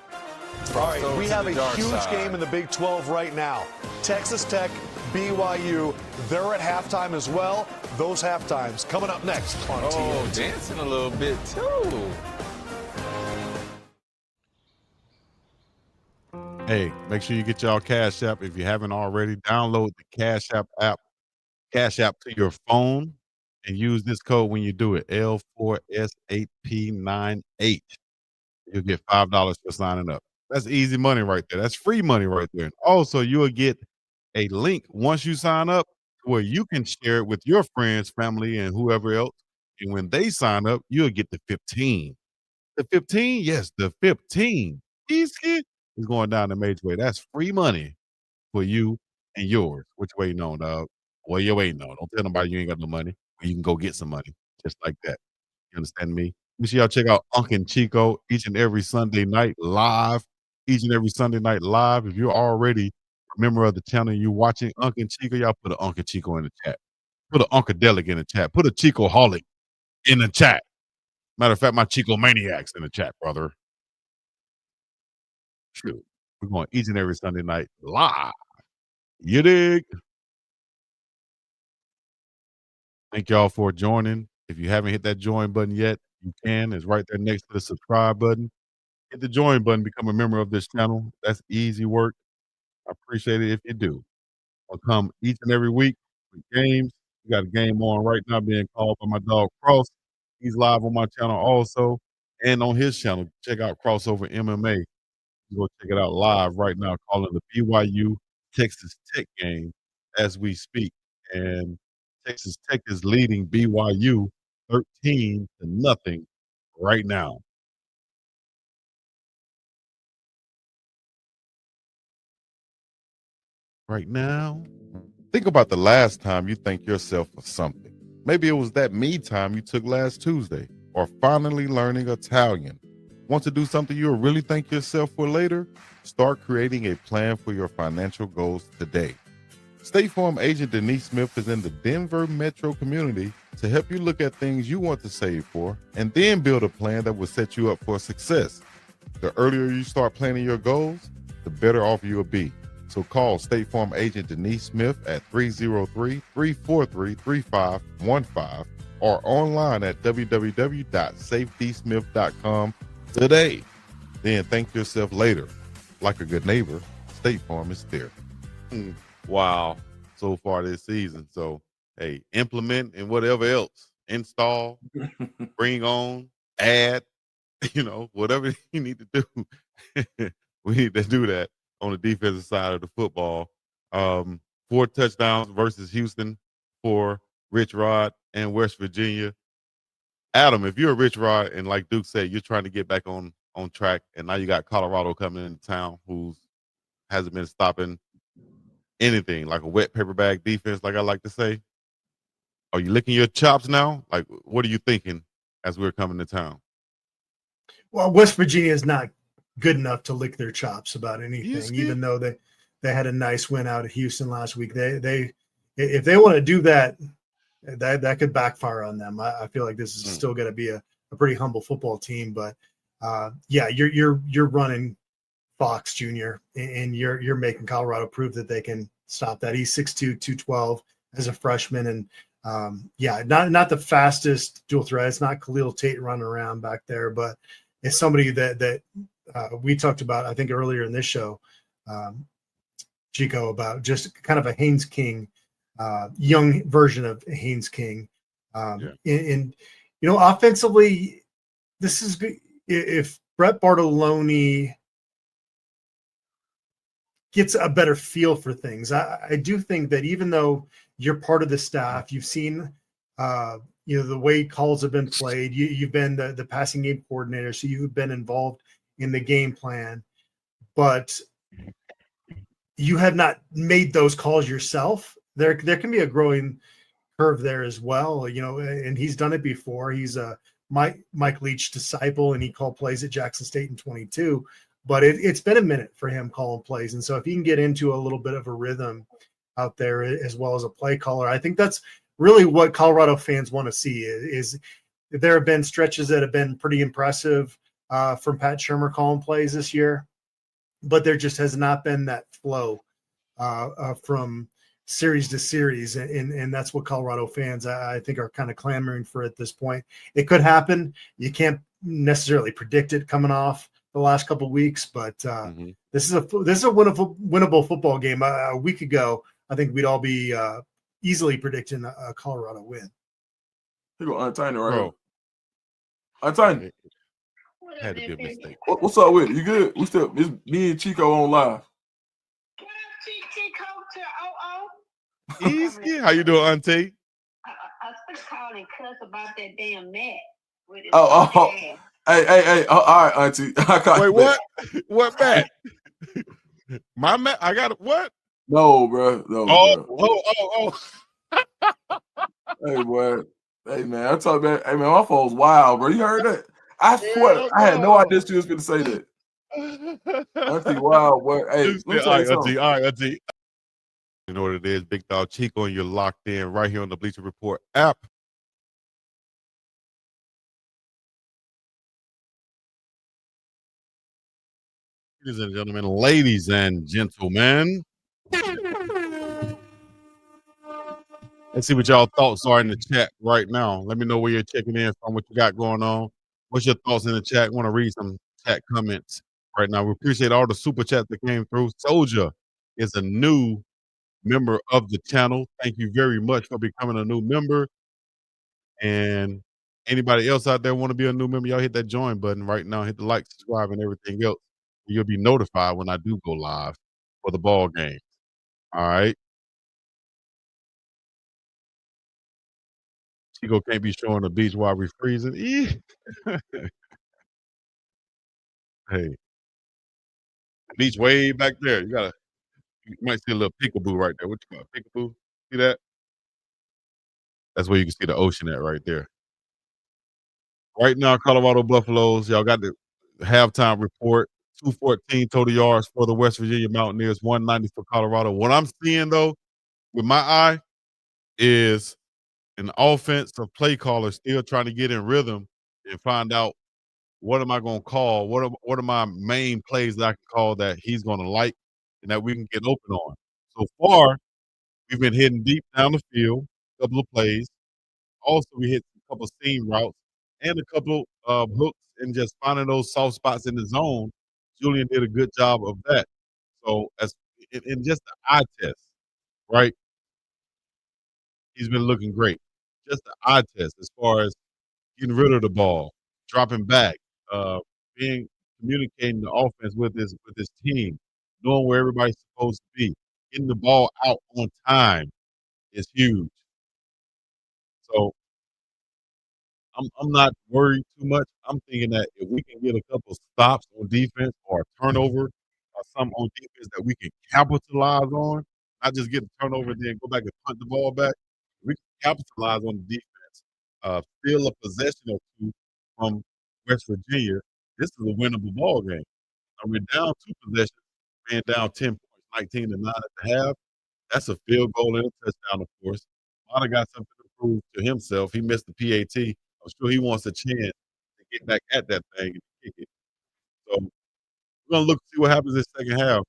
All right, we have a huge game in the Big 12 right now. Texas Tech, BYU, they're at halftime as well. Those halftimes coming up next on TNT. Oh, dancing a little bit too. Hey, make sure you get y'all Cash App. If you haven't already, download the Cash App to your phone and use this code when you do it, L4S8P98. You'll get $5 for signing up. That's easy money right there. That's free money right there. And also, you'll get a link once you sign up where you can share it with your friends, family, and whoever else. And when they sign up, you'll get the 15. The 15? Yes, the 15. Easy. Is going down the major way. That's free money for you and yours. What you waiting on, dog? Well, you waiting on. Don't tell nobody you ain't got no money. You can go get some money just like that. You understand me? Make sure y'all check out Uncle Chico each and every Sunday night live. Each and every Sunday night live. If you're already a member of the channel and you're watching Uncle Chico, y'all put an Uncle Chico in the chat. Put an Uncadelic in the chat. Put a Chico Holic in the chat. Matter of fact, my Chico Maniacs in the chat, brother. Shoot. We're going each and every Sunday night live. You dig? Thank y'all for joining. If you haven't hit that join button yet, you can. It's right there next to the subscribe button. Hit the join button, become a member of this channel. That's easy work. I appreciate it if you do. I'll come each and every week with games. We got a game on right now being called by my dog Cross. He's live on my channel also and on his channel. Check out Crossover MMA. Go check it out live right now, calling the BYU Texas Tech game as we speak. And Texas Tech is leading BYU 13-0 right now. Right now, think about the last time you thanked yourself for something. Maybe it was that me time you took last Tuesday, or finally learning Italian. Want to do something you'll really thank yourself for later? Start creating a plan for your financial goals today. State Farm agent Denise Smith is in the Denver metro community to help you look at things you want to save for and then build a plan that will set you up for success. The earlier you start planning your goals, the better off you'll be. So call State Farm agent Denise Smith at 303-343-3515 or online at www.safetysmith.com today. Then thank yourself later. Like a good neighbor, State Farm is there. Wow. So far this season. So, hey, implement and whatever else. Install, bring on, add, whatever you need to do. We need to do that on the defensive side of the football. For 4 touchdowns versus Houston for Rich Rod and West Virginia. Adam, if you're a Rich Rod and like Duke said, you're trying to get back on track, and now you got Colorado coming into town who hasn't been stopping anything, like a wet paper bag defense, like I like to say. Are you licking your chops now? Like, what are you thinking as we're coming to town? Well, West Virginia is not good enough to lick their chops about anything, even though they had a nice win out of Houston last week. They if they want to do that, that could backfire on them. I feel like this is still going to be a pretty humble football team, but yeah, you're running Fox Jr. and you're making Colorado prove that they can stop that. He's 6'2", 212 as a freshman, and yeah, not the fastest dual threat. It's not Khalil Tate running around back there, but it's somebody that we talked about, I think, earlier in this show, Chico, about just kind of a Haynes King, young version of Haynes King. And you know, offensively, this is good. If Brett Bartolone gets a better feel for things, I do think that even though you're part of the staff, you've seen you know, the way calls have been played, you've been the passing game coordinator, so you've been involved in the game plan, but you have not made those calls yourself. There can be a growing curve there as well, you know, and he's done it before. He's a Mike Leach disciple, and he called plays at Jackson State in 22, but it's been a minute for him calling plays. And so if he can get into a little bit of a rhythm out there as well as a play caller, I think that's really what Colorado fans want to see. Is there have been stretches that have been pretty impressive from Pat Shurmur calling plays this year, but there just has not been that flow from series to series, and that's what Colorado fans, I think, are kind of clamoring for at this point. It could happen. You can't necessarily predict it coming off the last couple of weeks, but this is a winnable football game. A week ago, I think we'd all be easily predicting a Colorado win. You go untighten right here. Untighten. Had to be a mistake. What's up with it? You good? We still, it's me and Chico on live. Easy. How you doing, Auntie? I was calling cuss about that damn mat. Hey, all right, Auntie. Wait, what? What mat? My mat? I got what? No, bro. No. Oh. Hey, boy. Hey, man. I talk about. Hey, man. My phone's wild, bro. You heard that? I swear, I had no idea she was going to say that. Auntie, wow, boy. Hey, let me tell you something. All right, Auntie. You know what it is, BiggDogg Chico, and you're locked in right here on the Bleacher Report app. Ladies and gentlemen, let's see what y'all thoughts are in the chat right now. Let me know where you're checking in from, what you got going on. What's your thoughts in the chat? Want to read some chat comments right now. We appreciate all the super chats that came through. Soldier is a new member of the channel. Thank you very much for becoming a new member. And anybody else out there want to be a new member, y'all hit that join button right now. Hit the like, subscribe, and everything else. You'll be notified when I do go live for the ball game. All right. Chico can't be showing the beach while we're freezing. Hey, beach way back there. You might see a little peekaboo right there. What you got? Peekaboo? See that? That's where you can see the ocean at right there. Right now, Colorado Buffaloes, y'all got the halftime report. 214 total yards for the West Virginia Mountaineers, 190 for Colorado. What I'm seeing, though, with my eye, is an offensive play caller still trying to get in rhythm and find out what am I going to call, what are my main plays that I can call that he's going to like and that we can get open on. So far, we've been hitting deep down the field, a couple of plays. Also, we hit a couple of seam routes and a couple of hooks and just finding those soft spots in the zone. Julian did a good job of that. So, in just the eye test, right? He's been looking great. Just the eye test as far as getting rid of the ball, dropping back, communicating the offense with his team, knowing where everybody's supposed to be, getting the ball out on time is huge. So I'm not worried too much. I'm thinking that if we can get a couple stops on defense or a turnover or something on defense that we can capitalize on, not just get a turnover and then go back and punt the ball back. We can capitalize on the defense, steal a possession or two from West Virginia. This is a winnable ball game. And we're down 2 possessions, being down 10 points, 19-9 at the half. That's a field goal and a touchdown, of course. Mata got something to prove to himself. He missed the PAT. I'm sure he wants a chance to get back at that thing and kick it. So we're going to look to see what happens this second half.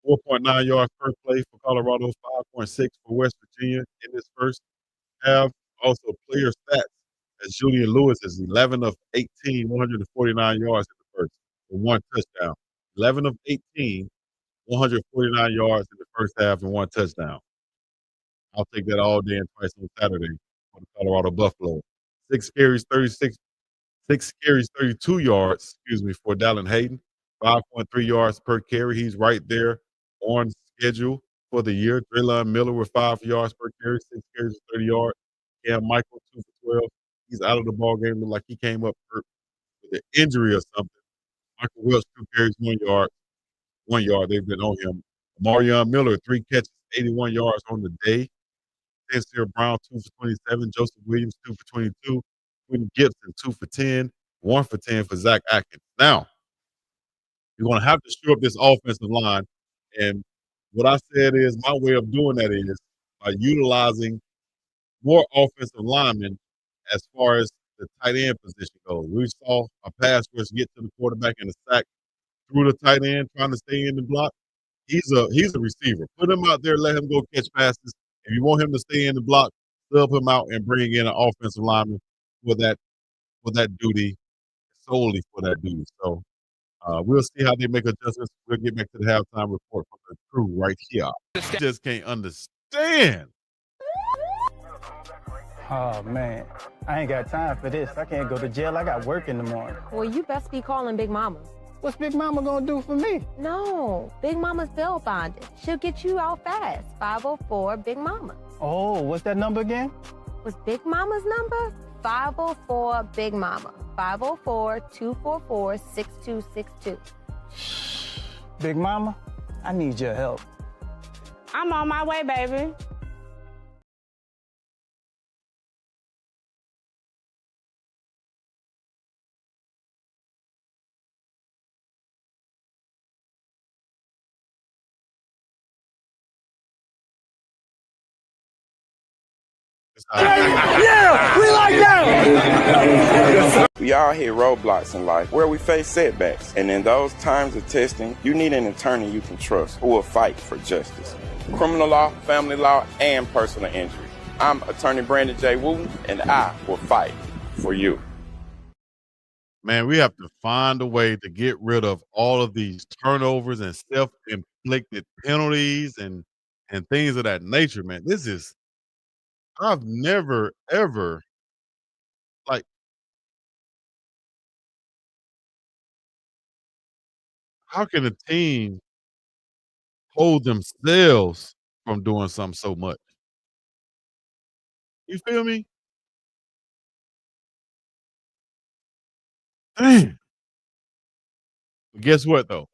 4.9 yards per play for Colorado, 5.6 for West Virginia in this first half. Also, player stats as Julian Lewis is 11 of 18, 149 yards in the first, and 1 touchdown. 11 of 18, 149 yards in the first half and 1 touchdown. I'll take that all day and twice on Saturday for the Colorado Buffalo. 6 carries, 32 yards, for Dallin Hayden. 5.3 yards per carry. He's right there on schedule for the year. Draylon Miller with 5 yards per carry, 6 carries, 30 yards. Cam Michael, 2 for 12. He's out of the ball game. Looked like he came up hurt with an injury or something. Michael Welch, 2 carries, 1 yard. 1 yard. They've been on him. Marion Miller, 3 catches, 81 yards on the day. Sincere Brown, 2 for 27. Joseph Williams, 2 for 22. Quentin Gibson, 2 for 10. 1 for 10 for Zach Atkins. Now, you're going to have to shore up this offensive line. And what I said is my way of doing that is by utilizing more offensive linemen as far as the tight end position goes. We saw a pass rush get to the quarterback and a sack through the tight end trying to stay in the block. He's a receiver. Put him out there, let him go catch passes. If you want him to stay in the block, sub him out and bring in an offensive lineman for that duty, solely for that duty. So we'll see how they make adjustments. We'll get back to the halftime report from the crew right here. I just can't understand. Oh, man. I ain't got time for this. I can't go to jail. I got work in the morning. Well, you best be calling Big Mama. What's Big Mama gonna do for me? No, Big Mama's bail bonded. She'll get you out fast. 504 Big Mama. Oh, what's that number again? What's Big Mama's number? 504 Big Mama. 504-244-6262. Big Mama, I need your help. I'm on my way, baby. Yeah, we like that. We all hit roadblocks in life where we face setbacks. And in those times of testing, you need an attorney you can trust who will fight for justice. Criminal law, family law, and personal injury. I'm attorney Brandon J. Wooten, and I will fight for you. Man, we have to find a way to get rid of all of these turnovers and self-inflicted penalties and things of that nature, man. I've never, ever, how can a team hold themselves from doing something so much? You feel me? Damn. But guess what, though?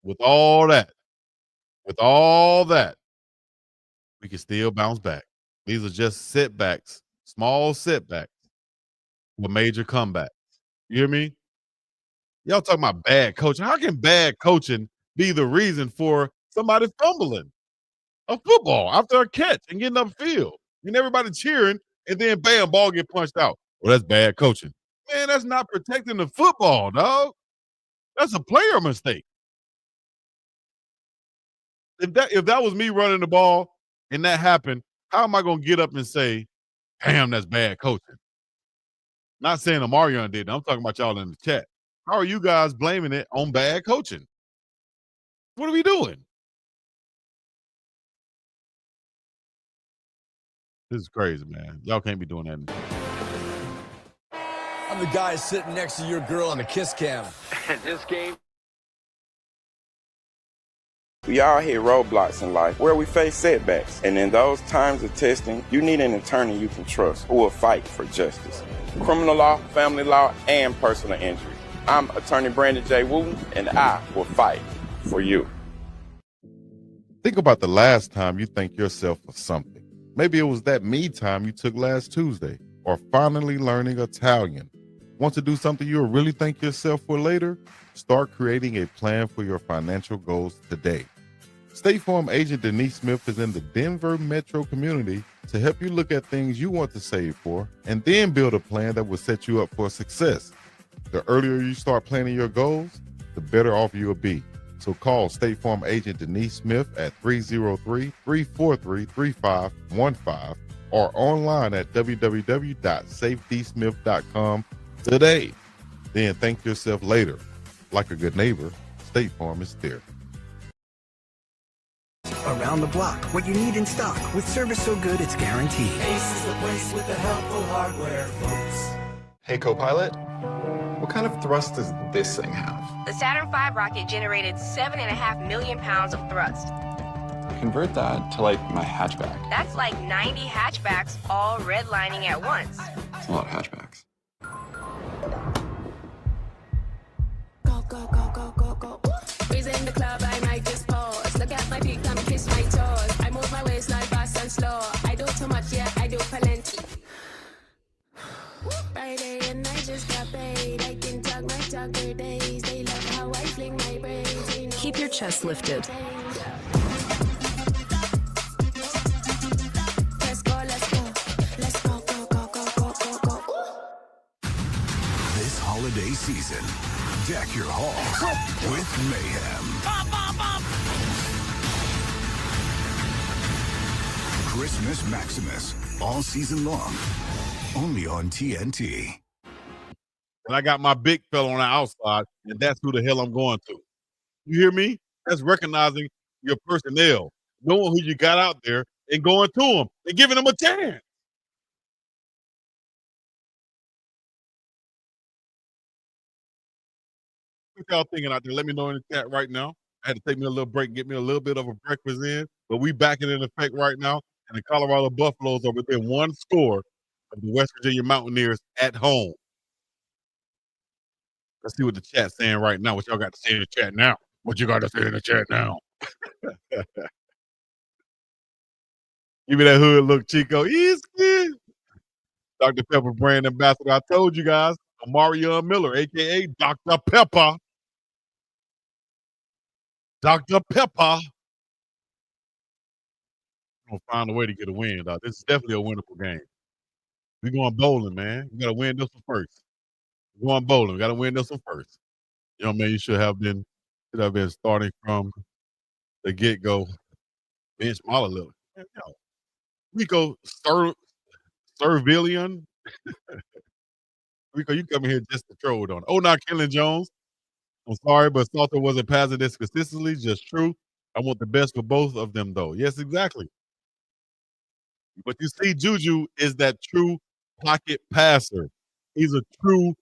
With all that, we can still bounce back. These are just setbacks, small setbacks with major comebacks. You hear me? Y'all talking about bad coaching. How can bad coaching be the reason for somebody fumbling a football after a catch and getting upfield? And everybody cheering, and then bam, ball get punched out. Well, that's bad coaching. Man, that's not protecting the football, dog. That's a player mistake. If that was me running the ball and that happened, how am I going to get up and say, damn, that's bad coaching? Not saying Amarion did. I'm talking about y'all in the chat. How are you guys blaming it on bad coaching? What are we doing? This is crazy, man. Y'all can't be doing that. I'm the guy sitting next to your girl on the kiss cam. This game. We all hit roadblocks in life where we face setbacks. And in those times of testing, you need an attorney you can trust who will fight for justice. Criminal law, family law, and personal injury. I'm attorney Brandon J. Wooten, and I will fight for you. Think about the last time you thanked yourself for something. Maybe it was that me time you took last Tuesday, or finally learning Italian. Want to do something you'll really thank yourself for later? Start creating a plan for your financial goals today. State Farm agent Denise Smith is in the Denver metro community to help you look at things you want to save for and then build a plan that will set you up for success. The earlier you start planning your goals, the better off you'll be. So call State Farm agent Denise Smith at 303-343-3515 or online at www.safedysmith.com today. Then thank yourself later. Like a good neighbor, State Farm is there. Around the block, what you need in stock. With service so good, it's guaranteed. Ace is the place with the helpful hardware, folks. Hey, co-pilot, what kind of thrust does this thing have? The Saturn V rocket generated 7.5 million pounds of thrust. Convert that to, like, my hatchback. That's like 90 hatchbacks all redlining at once. That's a lot of hatchbacks. Go, go, go, go, go, go. Raising the club, I might just pause. Look at my feet, come kiss my toes. I move my waist like fast and slow. I do too much, yeah, I do plenty. Friday and I just got paid. I can talk my talker days. They love how I fling my braids. Keep your chest lifted. Let's go, let's go. Let's go, go, go, go, go, go, go. This holiday season, deck your halls with mayhem. Christmas Maximus, all season long, only on TNT. And I got my big fella on the outside, and that's who the hell I'm going to. You hear me? That's recognizing your personnel, knowing who you got out there, and going to them and giving them a chance. What y'all thinking out there? Let me know in the chat right now. I had to take me a little break, get me a little bit of a breakfast in, but we back in effect right now, and the Colorado Buffaloes are within one score of the West Virginia Mountaineers at home. Let's see what the chat's saying right now. What y'all got to say in the chat now? What you got to say in the chat now? Give me that hood look, Chico. He's good. Dr. Pepper brand ambassador. I told you guys, Mario Miller, a.k.a. Dr. Pepper. Dr. Pepper. We're going to find a way to get a win, dog. This is definitely a winnable game. We're going bowling, man. We got to win this one first. We're going bowling. We got to win this one first. You know what I mean? You should have been starting from the get-go. Bench smaller little. Man, yo. Rico Servilian. Rico, you come here just to troll on it. Oh, not Kellen Jones. I'm sorry, but Salter wasn't passing this consistently. Just true. I want the best for both of them, though. Yes, exactly. But you see, Juju is that true pocket passer. He's a true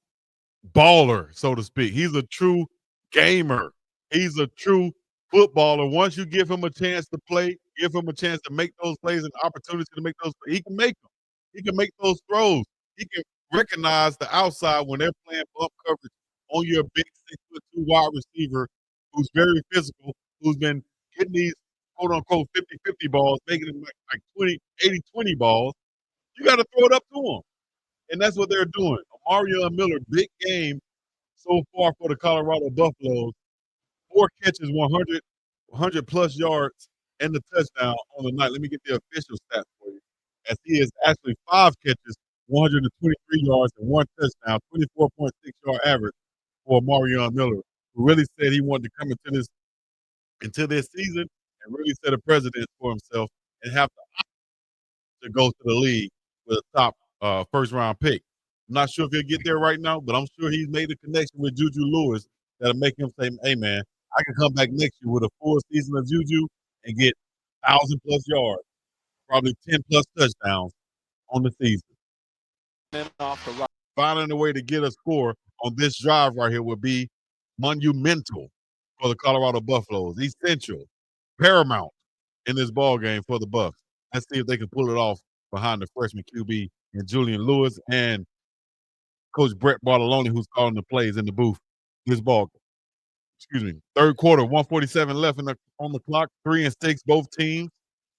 baller, so to speak. He's a true gamer. He's a true footballer. Once you give him a chance to play, give him a chance to make those plays and opportunity to make those plays, he can make them. He can make those throws. He can recognize the outside when they're playing bump coverage on your big 6'2" wide receiver who's very physical, who's been hitting these quote-unquote 50-50 balls, making them like 80-20 balls. You got to throw it up to them. And that's what they're doing. Mario Miller, big game so far for the Colorado Buffaloes. 4 catches, 100-plus yards, and the touchdown on the night. Let me get the official stats for you. As he is actually 5 catches, 123 yards, and 1 touchdown, 24.6 yard average for Mario Miller, who really said he wanted to come into this season and really set a precedent for himself and have the option to go to the league with a top first-round pick. I'm not sure if he'll get there right now, but I'm sure he's made a connection with Juju Lewis that'll make him say, hey, man, I can come back next year with a full season of Juju and get 1,000-plus yards, probably 10-plus touchdowns on the season. Finding a way to get a score on this drive right here would be monumental for the Colorado Buffaloes, essential. paramount in this ball game for the Bucs. Let's see if they can pull it off behind the freshman QB and Julian Lewis and Coach Brett Bartolone, who's calling the plays in the booth. This ball, third quarter, 147 left on the clock. 3-6, both teams.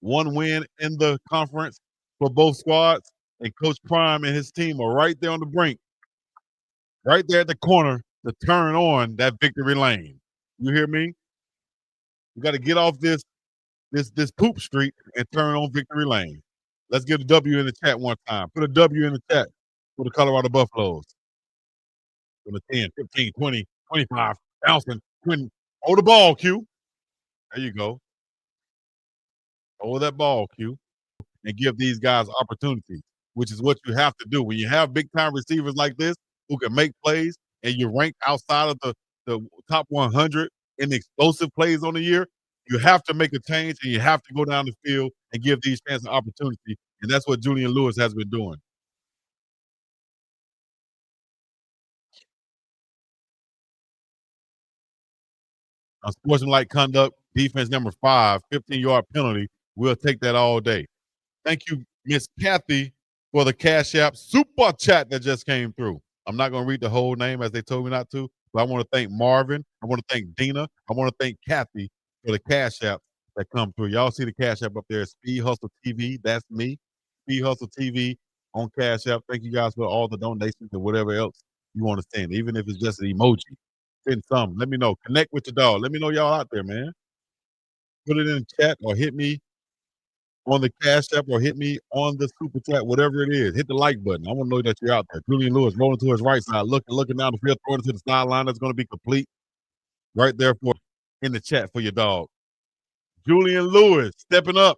1 win in the conference for both squads. And Coach Prime and his team are right there on the brink, right there at the corner to turn on that victory lane. You hear me? We got to get off this poop street and turn on victory lane. Let's get a W in the chat one time. Put a W in the chat for the Colorado Buffaloes. From the 10, 15, 20, 25, bouncing, 20. Hold the ball, Q. There you go. Hold that ball, Q, and give these guys opportunities, which is what you have to do. When you have big-time receivers like this who can make plays and you rank outside of the top 100 in explosive plays on the year, you have to make a change and you have to go down the field and give these fans an opportunity, and that's what Julian Lewis has been doing. Unsportsmanlike conduct, defense number 5, 15-yard penalty. We'll take that all day. Thank you, Miss Kathy, for the Cash App super chat that just came through. I'm not going to read the whole name as they told me not to, but I want to thank Marvin. I want to thank Dina. I want to thank Kathy for the Cash App that come through. Y'all see the Cash App up there, Speed Hustle TV. That's me, Speed Hustle TV on Cash App. Thank you guys for all the donations and whatever else you want to send, even if it's just an emoji. Send some. Let me know. Connect with your dog. Let me know y'all out there, man. Put it in the chat or hit me on the Cash App or hit me on the super chat, whatever it is. Hit the like button. I want to know that you're out there. Julian Lewis rolling to his right side, looking down the field, throwing it to the sideline. That's going to be complete. Right there for in the chat for your dog. Julian Lewis stepping up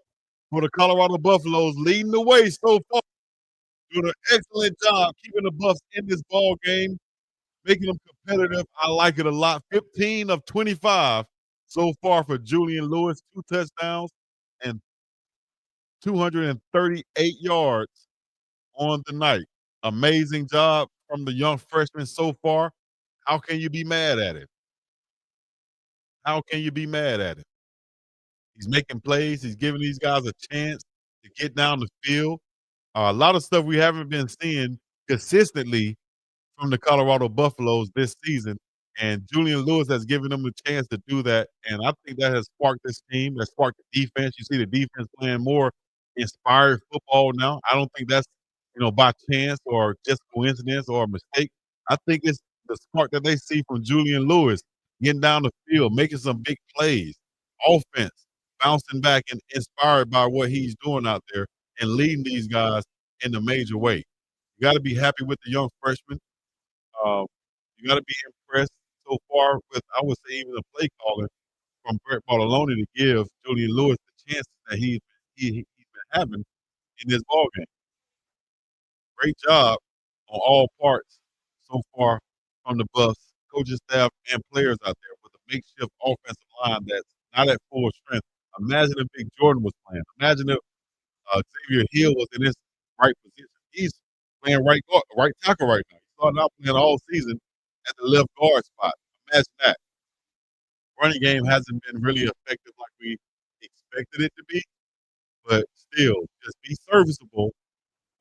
for the Colorado Buffaloes, leading the way so far. Doing an excellent job keeping the Buffs in this ball game, making them competitive. I like it a lot. 15 of 25 so far for Julian Lewis, 2 touchdowns and 238 yards on the night. Amazing job from the young freshman so far. How can you be mad at it? How can you be mad at it? He's making plays. He's giving these guys a chance to get down the field. A lot of stuff we haven't been seeing consistently from the Colorado Buffaloes this season. And Julian Lewis has given them the chance to do that. And I think that has sparked this team, that sparked the defense. You see the defense playing more inspired football now. I don't think that's, by chance or just coincidence or a mistake. I think it's the spark that they see from Julian Lewis getting down the field, making some big plays, offense, bouncing back and inspired by what he's doing out there and leading these guys in a major way. You got to be happy with the young freshman. You got to be impressed so far with, I would say, even the play calling from Brett Bartolone to give Julian Lewis the chances that he's been having in this ballgame. Great job on all parts so far from the Buffs, coaching staff, and players out there with a makeshift offensive line that's not at full strength. Imagine if Big Jordan was playing. Imagine if Xavier Hill was in his right position. He's playing right tackle right now. He started out playing all season at the left guard spot. Imagine that. Running game hasn't been really effective like we expected it to be, but still, just be serviceable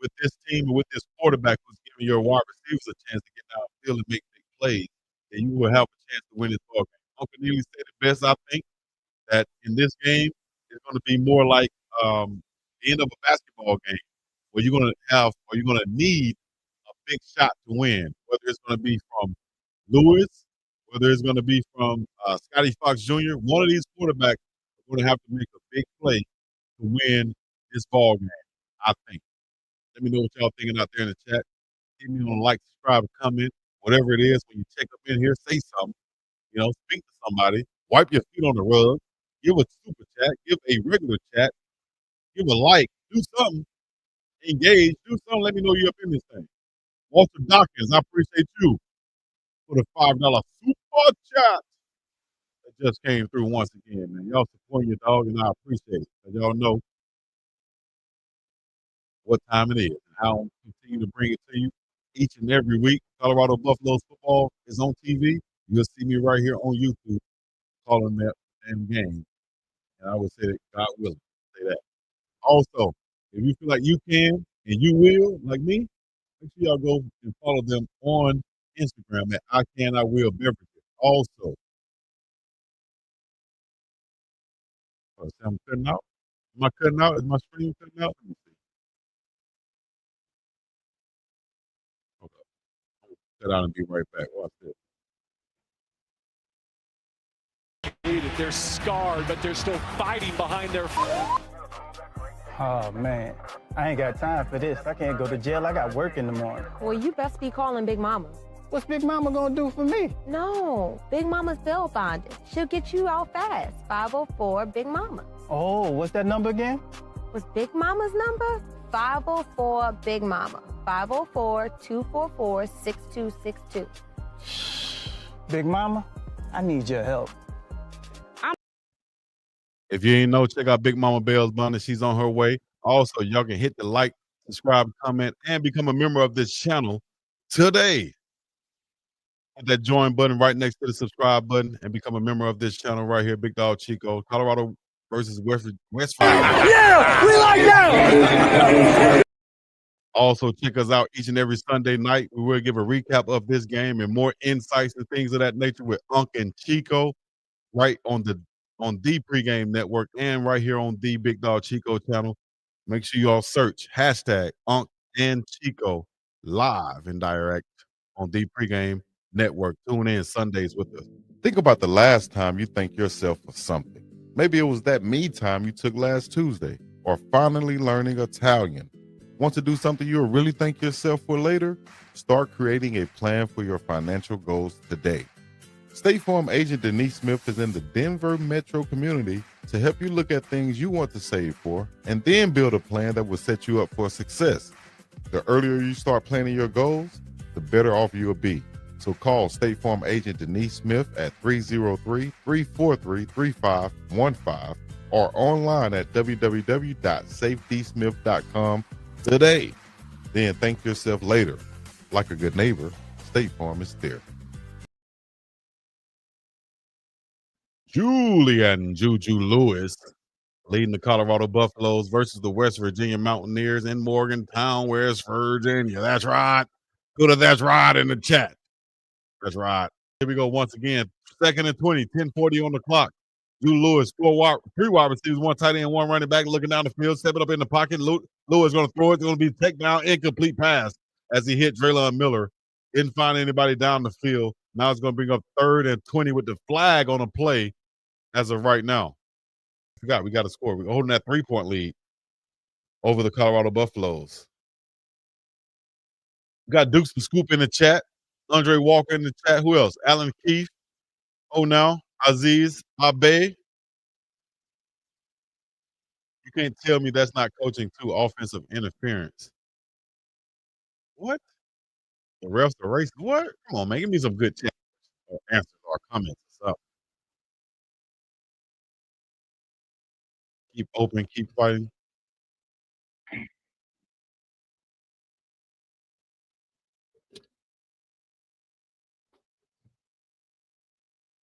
with this team and with this quarterback who's giving your wide receivers a chance to get downfield and make big plays, and you will have a chance to win this ball game. Uncle Neely said it best, I think, that in this game, it's going to be more like the end of a basketball game where you're going to need a big shot to win, whether it's going to be from Lewis, whether it's going to be from Scotty Fox Jr. One of these quarterbacks are going to have to make a big play to win this ball game, I think. Let me know what y'all thinking out there in the chat. Give me on like, subscribe, comment, whatever it is. When you check up in here, say something. Speak to somebody. Wipe your feet on the rug. Give a super chat. Give a regular chat. Give a like. Do something. Engage. Do something. Let me know you're up in this thing. Walter Dawkins, I appreciate you for the $5 super chat that just came through once again, man. Y'all supporting your dog, and I appreciate it. Because y'all know what time it is and how I'm continue to bring it to you each and every week. Colorado Buffaloes football is on TV. You'll see me right here on YouTube calling that damn game And I would say that God willing, say that. Also, if you feel like you can and you will, like me, make sure y'all go and follow them on Instagram at I Can I Will Beverages. Also, I'm cutting out. Am I cutting out? Is my screen cutting out? Let me see. Okay. Cut out and be right back. Watch this. They're scarred, but they're still fighting behind their. Oh, man. I ain't got time for this. I can't go to jail. I got work in the morning. Well, you best be calling Big Mama. What's Big Mama gonna do for me? No, Big Mama's bail bonded. She'll get you out fast. 504 Big Mama. Oh, what's that number again? What's Big Mama's number? 504 Big Mama. 504-244-6262. Big Mama, I need your help. If you ain't know, check out Big Mama Bell's Bundle. She's on her way. Also, y'all can hit the like, subscribe, comment, and become a member of this channel today. Hit that join button right next to the subscribe button and become a member of this channel right here, BiggDogg Chico. Colorado versus West Virginia. Yeah, we like that. Also, check us out each and every Sunday night. We will give a recap of this game and more insights and things of that nature with Unc and Chico right on the Pregame Network and right here on the BiggDogg Chico channel. Make sure you all search hashtag Unc and Chico live and direct on the Pregame Network. Tune in Sundays with us. Think about the last time you thanked yourself for something. Maybe it was that me time you took last Tuesday, or finally learning Italian. Want to do something you'll really thank yourself for later? Start creating a plan for your financial goals today. State Farm agent Denise Smith is in the Denver metro community to help you look at things you want to save for and then build a plan that will set you up for success. The earlier you start planning your goals, the better off you'll be. So call State Farm agent Denise Smith at 303-343-3515 or online at www.safetysmith.com today. Then thank yourself later. Like a good neighbor, State Farm is there. Julian Juju Lewis leading the Colorado Buffaloes versus the West Virginia Mountaineers in Morgantown, West Virginia. That's right. Go to That's Right in the chat. That's right. Here we go once again. 2nd and 20, 10:40 on the clock. Juju Lewis, three wide receivers, one tight end, one running back, looking down the field, stepping up in the pocket. Lewis going to throw it. It's going to be a takedown, incomplete pass as he hit Draylon Miller. Didn't find anybody down the field. Now it's going to bring up 3rd and 20 with the flag on a play. As of right now, we got to score. We're holding that 3-point lead over the Colorado Buffaloes. We got Dukes and Scoop in the chat. Andre Walker in the chat. Who else? Alan Keefe. Oh, now Aziz Abe. You can't tell me that's not coaching too. Offensive interference. What? The refs are racist. What? Come on, man. Give me some good answers or comments. What's up? Keep open, keep fighting.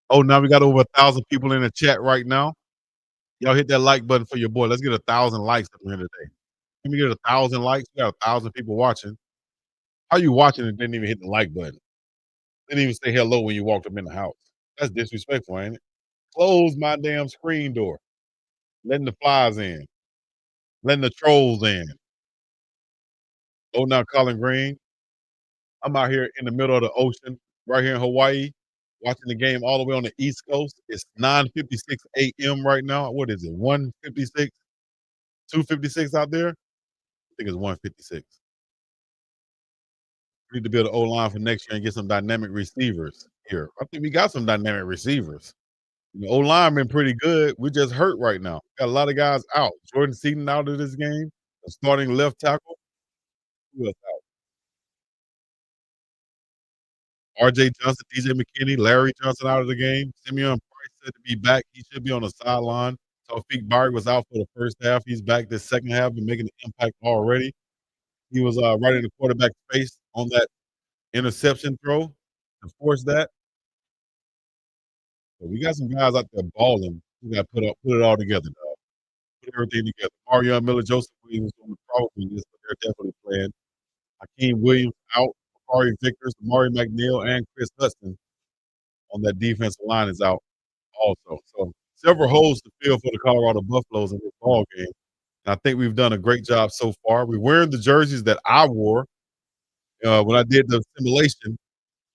Oh, now we got over 1,000 people in the chat right now. Y'all hit that like button for your boy. Let's get 1,000 likes at the end of the day. Let me get 1,000 likes. We got 1,000 people watching. How you watching and didn't even hit the like button? Didn't even say hello when you walked up in the house. That's disrespectful, ain't it? Close my damn screen door. Letting the flies in. Letting the trolls in. Oh, now Colin Green. I'm out here in the middle of the ocean, right here in Hawaii, watching the game all the way on the East Coast. It's 9:56 a.m. right now. What is it? 1:56? 2:56 out there? I think it's 1:56. We need to build an O-line for next year and get some dynamic receivers here. I think we got some dynamic receivers. The O-line been pretty good. We're just hurt right now. Got a lot of guys out. Jordan Seaton out of this game. The starting left tackle. Who else out? RJ Johnson, DJ McKinney, Larry Johnson out of the game. Simeon Price said to be back. He should be on the sideline. Tawfiq Bari was out for the first half. He's back this second half and making an impact already. He was right in the quarterback's face on that interception throw to force that. So we got some guys out there balling. We got to put it all together, dog. Put everything together. Mario Miller, Joseph Williams on the probably list, but they're definitely playing. Hakeem Williams out. Bakari Vickers, Amari McNeil, and Chris Hudson on that defensive line is out also. So several holes to fill for the Colorado Buffaloes in this ball game. And I think we've done a great job so far. We're wearing the jerseys that I wore when I did the simulation.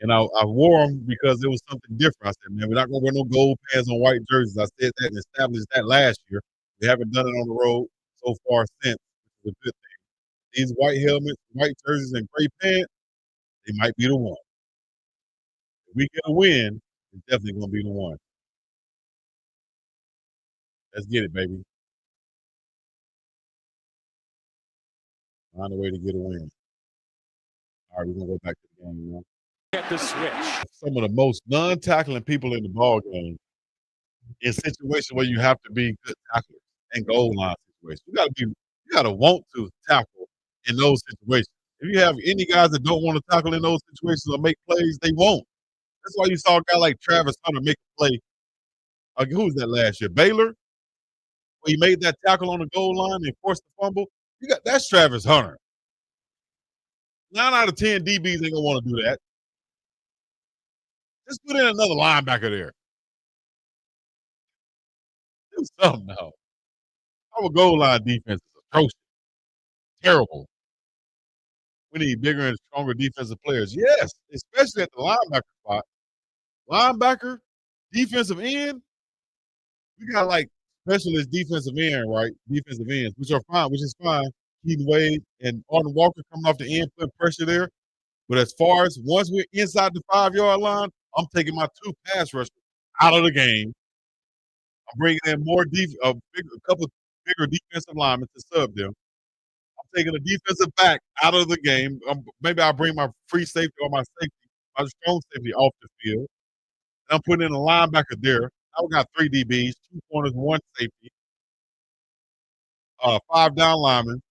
And I wore them because it was something different. I said, man, we're not going to wear no gold pants on white jerseys. I said that and established that last year. We haven't done it on the road so far since, which is a good thing. These white helmets, white jerseys, and gray pants, they might be the one. If we get a win, it's definitely going to be the one. Let's get it, baby. Find a way to get a win. All right, we're going to go back to the game now. Get the switch. Some of the most non-tackling people in the ball game in situations where you have to be good tacklers and goal line situations. You got to want to tackle in those situations. If you have any guys that don't want to tackle in those situations or make plays, they won't. That's why you saw a guy like Travis Hunter make a play. Who was that last year? Baylor, where he made that tackle on the goal line and forced the fumble. That's Travis Hunter. 9 out of 10 DBs ain't gonna want to do that. Just put in another linebacker there. Do something now. Our goal line defense is atrocious. Terrible. We need bigger and stronger defensive players. Yes, especially at the linebacker spot. Linebacker, defensive end, we got like specialist defensive end, right? Defensive ends, which is fine. Keaton Wade and Arden Walker coming off the end, putting pressure there. But as far as once we're inside the 5-yard line, I'm taking my 2 pass rushers out of the game. I'm bringing in a couple bigger defensive linemen to sub them. I'm taking a defensive back out of the game. Maybe I'll bring my free safety or my strong safety off the field. And I'm putting in a linebacker there. Now we got 3 DBs, 2 corners, 1 safety, 5 down linemen,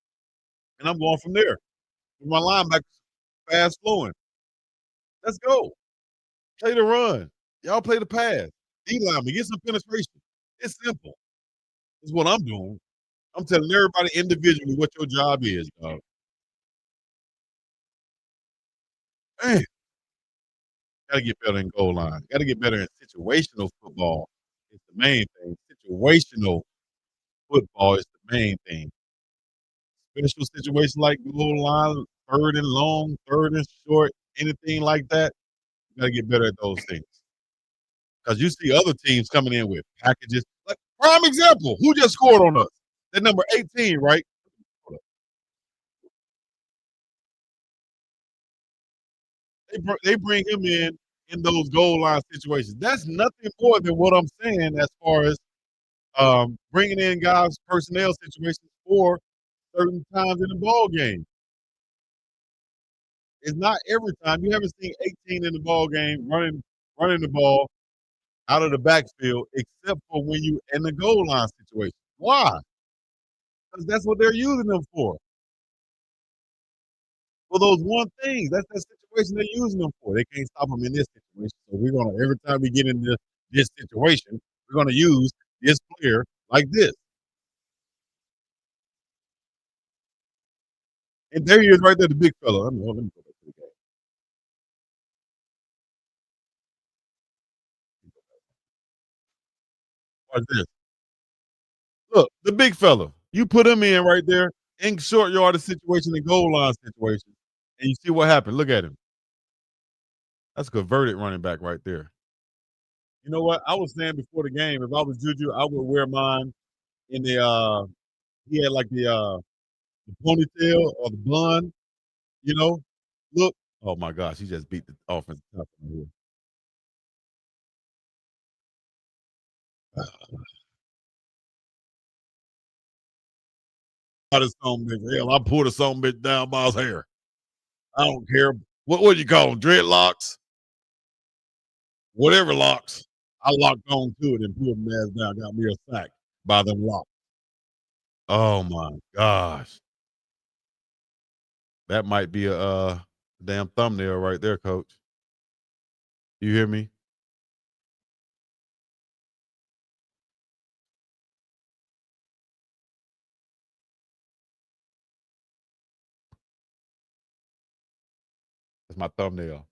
and I'm going from there. With my linebackers fast flowing. Let's go. Play the run. Y'all play the pass. D-lineman, get some penetration. It's simple. It's what I'm doing. I'm telling everybody individually what your job is, dog. Man. Gotta get better in goal line. Gotta get better in situational football. It's the main thing. Situational football is the main thing. Special situation like goal line, 3rd and long, 3rd and short, anything like that, you gotta get better at those things. Because you see other teams coming in with packages. Like, prime example, who just scored on us? That number 18, right? They bring him in those goal line situations. That's nothing more than what I'm saying as far as bringing in guys' personnel situations for certain times in the ball game. It's not every time. You haven't seen 18 in the ball game running the ball out of the backfield, except for when you in the goal line situation. Why? Because that's what they're using them for. For those one things. That's the situation they're using them for. They can't stop them in this situation. So we're gonna every time we get into this situation, we're gonna use this player like this. And there he is right there, the big fella. Let me go back to the game. Watch this. Look, the big fella. You put him in right there in short yardage situation and goal line situation, and you see what happened. Look at him. That's a converted running back right there. You know what? I was saying before the game, if I was Juju, I would wear mine in the he had like the ponytail or the bun, you know. Look. Oh my gosh, he just beat the offensive tackle here. Hell, I pulled a son bitch down by his hair. I don't care. What do you call them? Dreadlocks? Whatever locks. I locked on to it and pulled them ass down. Got me a sack by them locks. Oh my gosh. That might be a damn thumbnail right there, coach. You hear me? my thumbnail.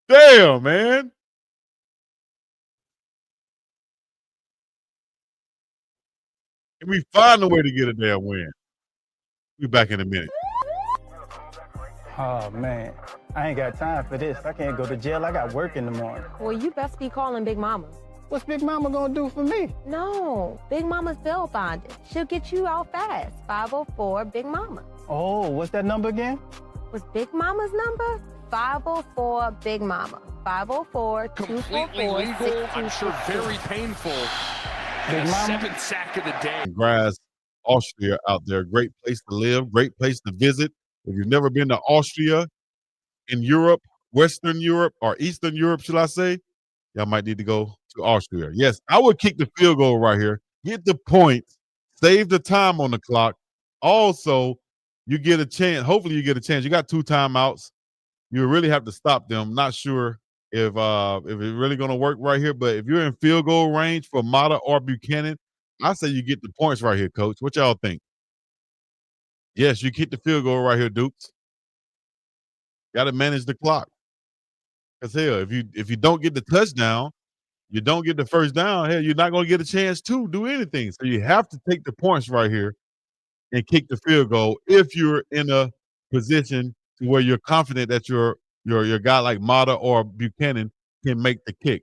Damn, man. Can we find a way to get a damn win? We'll be back in a minute. Oh, man. I ain't got time for this. I can't go to jail. I got work in the morning. Well, you best be calling Big Mama. What's Big Mama gonna do for me? No, Big Mama's bail bonded. She'll get you out fast. 504 Big Mama. Oh, what's that number again? Was Big Mama's number? 504 Big Mama. 504 Completely legal, I'm sure very painful. Big And a Mama? 7th sack of the day. Graz, Austria out there. Great place to live, great place to visit. If you've never been to Austria in Europe, Western Europe, or Eastern Europe, should I say, y'all might need to go to Austria. Yes, I would kick the field goal right here. Get the points, save the time on the clock. Also, you get a chance. Hopefully, you get a chance. You got 2 timeouts. You really have to stop them. Not sure if it's really going to work right here, but if you're in field goal range for Mata or Buchanan, I say you get the points right here, Coach. What y'all think? Yes, you kick the field goal right here, Dukes. Got to manage the clock. Because hell, if you don't get the touchdown, you don't get the first down, hell, you're not going to get a chance to do anything. So you have to take the points right here and kick the field goal if you're in a position to where you're confident that your guy like Mata or Buchanan can make the kick.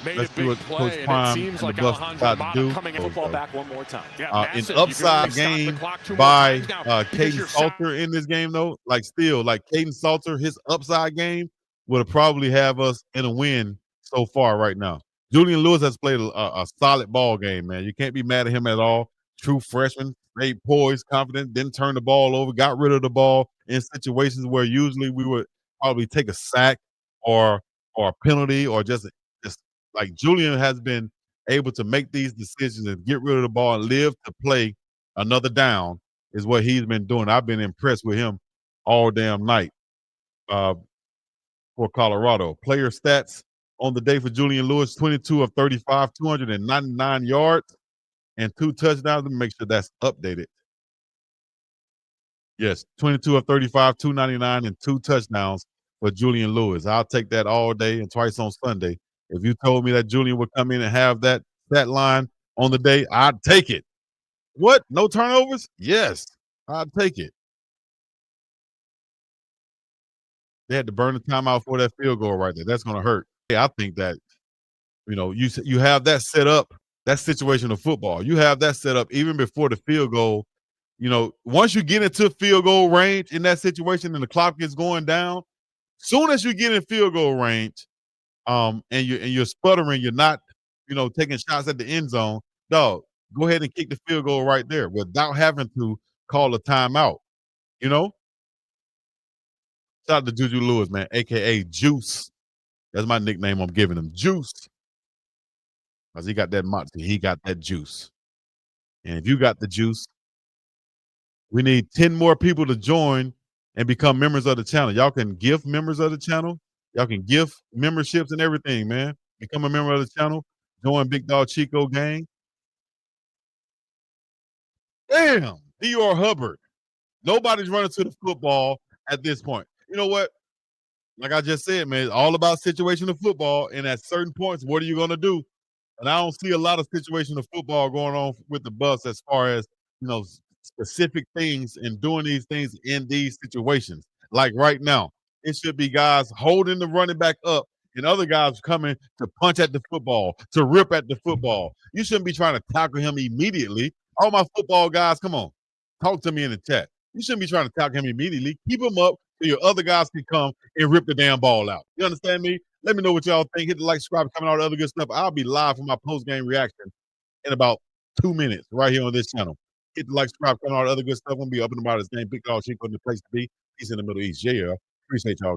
Made Let's a do big what play, Coach and it Prime seems and like the Buffs Alejandro tried to Mata do. coming in football back one more time. Yeah, An massive. You can upside really stop the game clock 2 more by times now because Caden you're Salter in this game, though. Like Caden Salter, his upside game would probably have us in a win so far right now. Julian Lewis has played a solid ball game, man. You can't be mad at him at all. True freshman, stayed poised, confident, didn't turn the ball over, got rid of the ball in situations where usually we would probably take a sack or a penalty or just like Julian has been able to make these decisions and get rid of the ball and live to play another down is what he's been doing. I've been impressed with him all damn night for Colorado. Player stats on the day for Julian Lewis, 22 of 35, 299 yards and 2 touchdowns. Let me make sure that's updated. Yes, 22 of 35, 299 and 2 touchdowns for Julian Lewis. I'll take that all day and twice on Sunday. If you told me that Julian would come in and have that line on the day, I'd take it. What? No turnovers? Yes, I'd take it. They had to burn the timeout for that field goal right there. That's going to hurt. Hey, I think that, you have that set up, that situational football. You have that set up even before the field goal. Once you get into field goal range in that situation and the clock is going down, soon as you get in field goal range, and you're sputtering, you're not, taking shots at the end zone, dog, go ahead and kick the field goal right there without having to call a timeout. Shout out to Juju Lewis, man, aka Juice. That's my nickname I'm giving him, Juice. Because he got that moxie, he got that juice. And if you got the juice, we need 10 more people to join and become members of the channel. Y'all can gift members of the channel. Y'all can gift memberships and everything, man. Become a member of the channel. Join BiggDogg Chico gang. Damn, D.R. Hubbard. Nobody's running to the football at this point. You know what? Like I just said, man, it's all about situational football. And at certain points, what are you going to do? And I don't see a lot of situational football going on with the Buffs as far as, specific things and doing these things in these situations. Like right now, it should be guys holding the running back up and other guys coming to punch at the football, to rip at the football. You shouldn't be trying to tackle him immediately. All my football guys, come on, talk to me in the chat. You shouldn't be trying to tackle him immediately. Keep him up so your other guys can come and rip the damn ball out. You understand me? Let me know what y'all think. Hit the like, subscribe, comment, all the other good stuff. I'll be live for my post-game reaction in about 2 minutes right here on this channel. Hit the like, subscribe, comment, all the other good stuff. I'm going to be up and about this game. BiggDogg Chico in the place to be. He's in the Middle East. Yeah. Appreciate y'all.